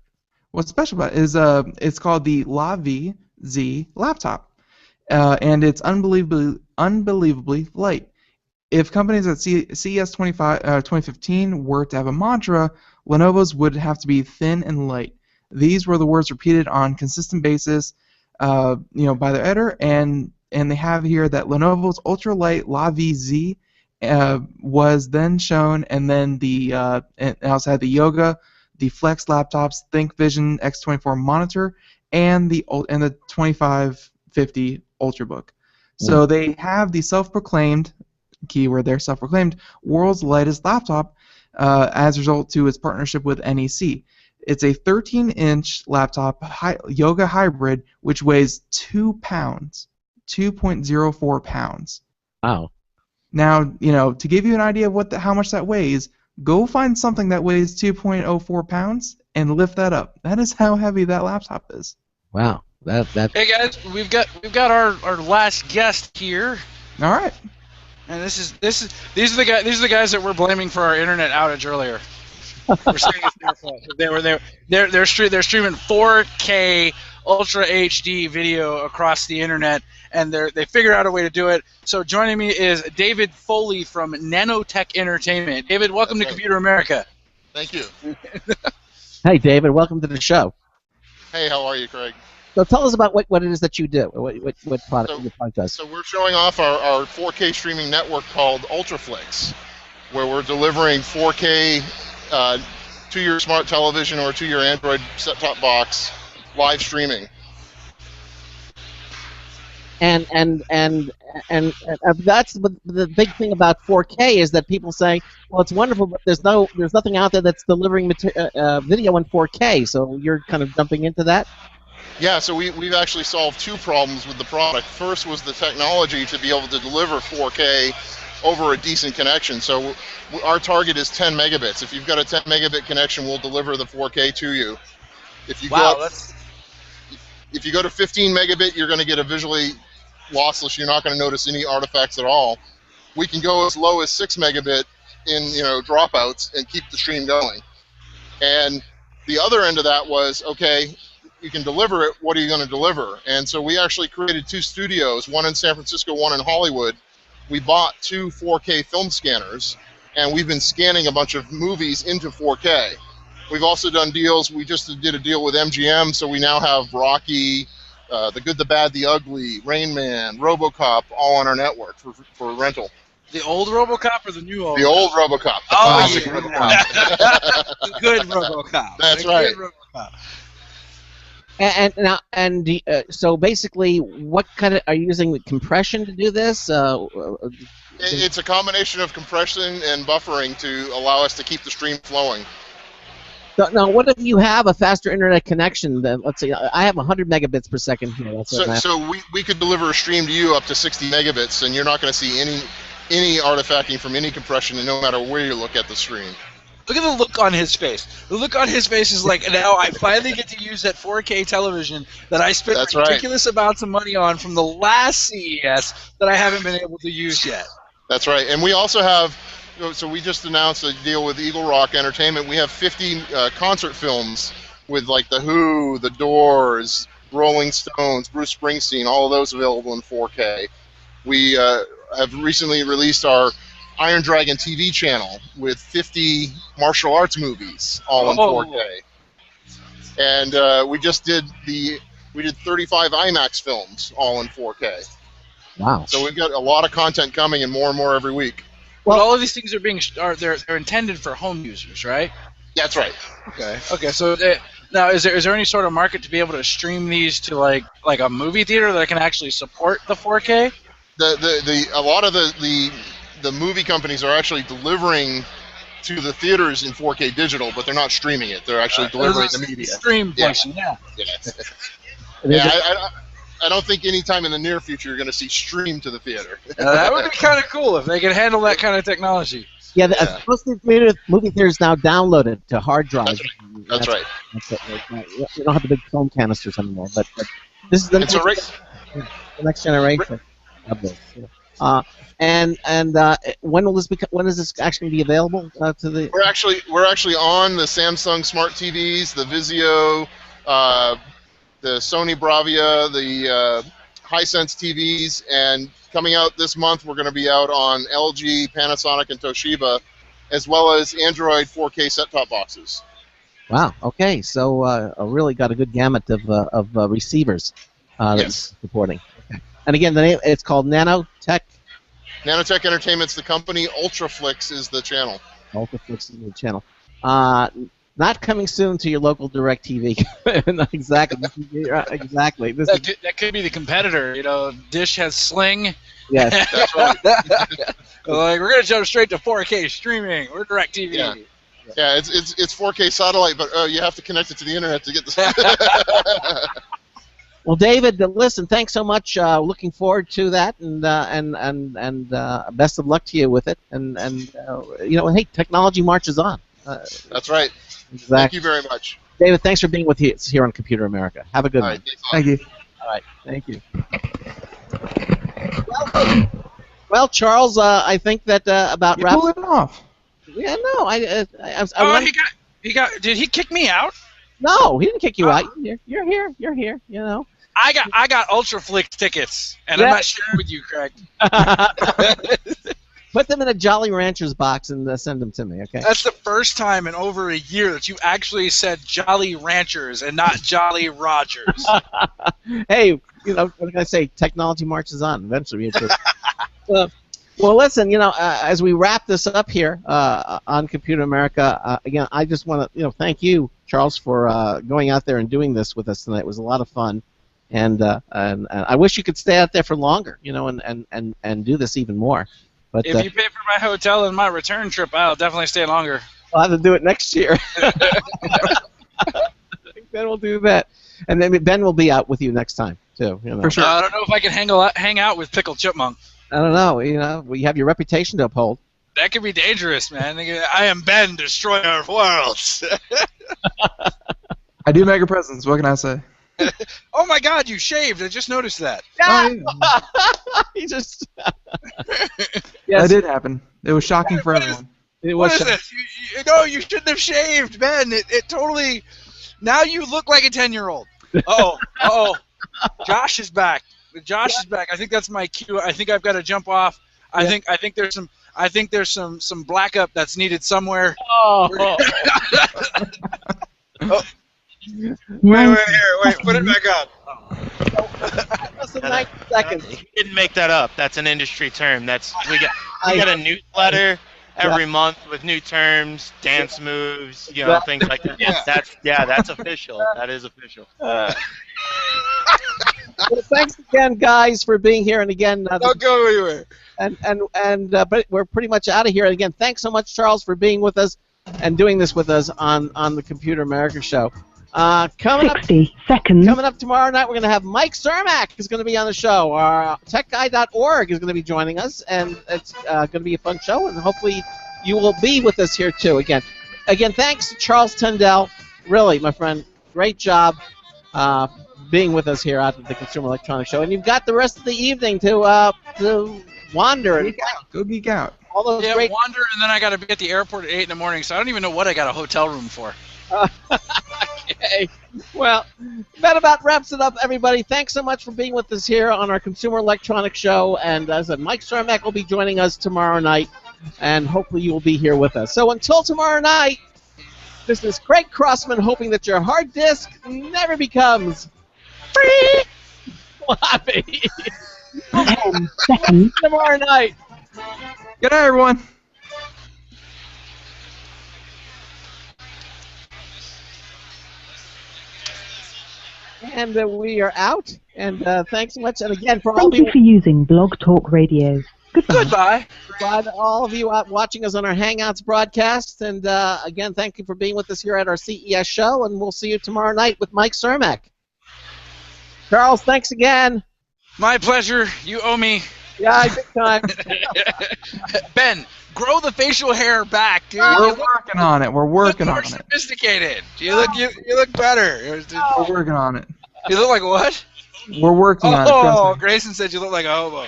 What's special about it is it's called the Lavi Z laptop, and it's unbelievably light. If companies at CES 2015 were to have a mantra, Lenovo's would have to be thin and light. These were the words repeated on consistent basis, by their editor, and they have here that Lenovo's ultralight Lavi Z was then shown, and then it also had the Yoga, the Flex laptops, ThinkVision X24 monitor, and the 2550 Ultrabook. So they have the self-proclaimed, keyword there, self-proclaimed, world's lightest laptop as a result to its partnership with NEC. It's a 13-inch laptop Yoga hybrid, which weighs 2 pounds, 2.04 pounds. Wow. Now, to give you an idea of how much that weighs, go find something that weighs 2.04 pounds and lift that up. That is how heavy that laptop is. Wow. That. Hey guys, we've got our last guest here. All right. And these are the guys that we're blaming for our internet outage earlier. We're saying it's their fault. They're streaming 4K Ultra HD video across the internet, and they figured out a way to do it. So joining me is David Foley from Nanotech Entertainment. David, welcome to Computer America. Thank you. Hey, David, welcome to the show. Hey, how are you, Craig? So tell us about what it is that you do. What product your product does. So we're showing off our 4K streaming network called Ultraflix, where we're delivering 4K to your smart television or to your Android set-top box live streaming. And that's the big thing about 4K is that people say, well, it's wonderful, but there's nothing out there that's delivering video in 4K. So you're kind of jumping into that. Yeah, so we've actually solved two problems with the product. First was the technology to be able to deliver 4K over a decent connection. So our target is 10 megabits. If you've got a 10 megabit connection, we'll deliver the 4K to you. If you if you go to 15 megabit, you're going to get a visually lossless. You're not going to notice any artifacts at all. We can go as low as 6 megabit in dropouts and keep the stream going. And the other end of that was, okay, you can deliver it, what are you going to deliver? And so we actually created two studios, one in San Francisco, one in Hollywood. We bought 2 4K film scanners, and we've been scanning a bunch of movies into 4K. We've also done deals. We just did a deal with MGM, so we now have Rocky, The Good, the Bad, the Ugly, Rain Man, RoboCop, all on our network for rental. The old RoboCop or the new old? The old RoboCop. The classic RoboCop. The good RoboCop. That's right. Good RoboCop. So basically, what kind of are you using compression to do this? It's a combination of compression and buffering to allow us to keep the stream flowing. So, now, what if you have a faster internet connection? Then let's say I have 100 megabits per second here. That's So we could deliver a stream to you up to 60 megabits, and you're not going to see any artifacting from any compression, and no matter where you look at the stream. Look at the look on his face. The look on his face is like, now I finally get to use that 4K television that I spent ridiculous amounts of money on from the last CES that I haven't been able to use yet. That's right. And we also have, so we just announced a deal with Eagle Rock Entertainment. We have 50 concert films with like The Who, The Doors, Rolling Stones, Bruce Springsteen, all of those available in 4K. We have recently released our Iron Dragon TV channel with 50 martial arts movies, all in 4K. And we just did 35 IMAX films, all in 4K. Wow! So we've got a lot of content coming, and more every week. Well, all of these things they're intended for home users, right? That's right. Okay. Okay. So now, is there any sort of market to be able to stream these to like a movie theater that can actually support the 4K? A lot of the movie companies are actually delivering to the theaters in 4K digital, but they're not streaming it. They're actually delivering the media. Stream portion, yeah. I don't think anytime in the near future you're going to see stream to the theater. That would be kind of cool if they could handle that kind of technology. Yeah, most of the movie theaters now download it to hard drives. That's right. We don't have the big film canisters anymore, but this is the next generation of this. And when will this when is this actually be available to the? We're actually on the Samsung Smart TVs, the Vizio, the Sony Bravia, the Hisense TVs, and coming out this month we're going to be out on LG, Panasonic, and Toshiba, as well as Android 4K set-top boxes. Wow. Okay. So really got a good gamut of receivers that's supporting. Okay. And again, the name it's called Nanotech. Nanotech Entertainment's the company. Ultraflix is the channel. Ultraflix is the channel. Not coming soon to your local DirecTV. Exactly. Exactly. That could be the competitor. You know, Dish has Sling. Yes. That's right. Like, we're going to jump straight to 4K streaming. We're DirecTV. Yeah, it's 4K satellite, but you have to connect it to the internet to get this. Well, David, listen, thanks so much. Looking forward to that, and best of luck to you with it. And you know, hey, technology marches on. That's right. Exactly. Thank you very much, David. Thanks for being with us here on Computer America. Have a good one. Thank you. All right, thank you. Well, Charles, I think that about wraps. Pull it off. Yeah, no, he got. Did he kick me out? No, he didn't kick you out. You're here. You know. I got Ultraflix tickets, and I'm not sharing with you, Craig. Put them in a Jolly Ranchers box and send them to me, okay? That's the first time in over a year that you actually said Jolly Ranchers and not Jolly Rogers. Hey, you know, what can I say? Technology marches on. Eventually. Well, listen, you know, as we wrap this up here on Computer America, again, I just want to, thank you, Charles, for going out there and doing this with us tonight. It was a lot of fun, and I wish you could stay out there for longer, and do this even more. But if you pay for my hotel and my return trip, I'll definitely stay longer. I'll have to do it next year. I think Ben will do that, and then Ben will be out with you next time too. For sure. I don't know if I can hang out with Pickle Chipmunk. I don't know. We have your reputation to uphold. That could be dangerous, man. I am Ben, destroyer of worlds. I do make a presence. What can I say? Oh my God, you shaved! I just noticed that. He just. That did happen. It was shocking for everyone. What is this? You shouldn't have shaved, Ben. It totally. Now you look like a 10-year-old. Oh, Josh is back. Josh is back. I think that's my cue. I think I've got to jump off. I think there's some black up that's needed somewhere. Oh. Wait, put it back on. That's a 90 seconds. He didn't make that up. That's an industry term. We got a newsletter every month with new terms, dance moves, things like that. That's official. That is official. Well, thanks again, guys, for being here, and again. Don't go anywhere. But we're pretty much out of here. And again, thanks so much, Charles, for being with us. and doing this with us on the Computer America show. Coming 60 seconds. Coming up tomorrow night, we're going to have Mike Cermak is going to be on the show. Our TechGuy.org is going to be joining us, and it's going to be a fun show, and hopefully you will be with us here too. Again, thanks to Charles Tendell. Really, my friend, great job being with us here at the Consumer Electronics Show. And you've got the rest of the evening to wander and go geek out. All those great wander, and then I got to be at the airport at 8 in the morning, so I don't even know what I got a hotel room for. Okay. Well, that about wraps it up, everybody. Thanks so much for being with us here on our Consumer Electronics Show. And as I said, Mike Cermak will be joining us tomorrow night, and hopefully you will be here with us. So until tomorrow night, this is Craig Crossman hoping that your hard disk never becomes free floppy. 10 seconds. Tomorrow night. Good night, everyone. And we are out. And thanks so much. And again, for all Thank of you for using Blog Talk Radio. Goodbye. Goodbye to all of you out watching us on our Hangouts broadcast. And again, thank you for being with us here at our CES show. And we'll see you tomorrow night with Mike Cermak. Charles, thanks again. My pleasure. You owe me. Yeah, big time. Ben, grow the facial hair back, dude. We're working on it. We're working on more it. sophisticated. You look better. We're working on it. You look like what? We're working on it. Oh, Trust me. Grayson said you look like a hobo.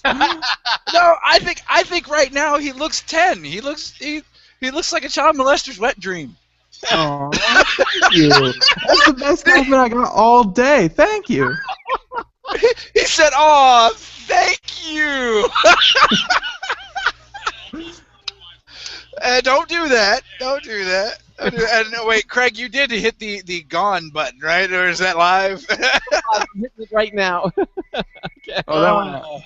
No, I think right now he looks 10. He looks like a child molester's wet dream. Oh, thank you. That's the best compliment I got all day. Thank you. He said, "Oh, thank you." Don't do that. Don't do that. And wait, Craig, you did hit the gone button, right? Or is that live? I'm hitting it right now. Okay. Oh, that one.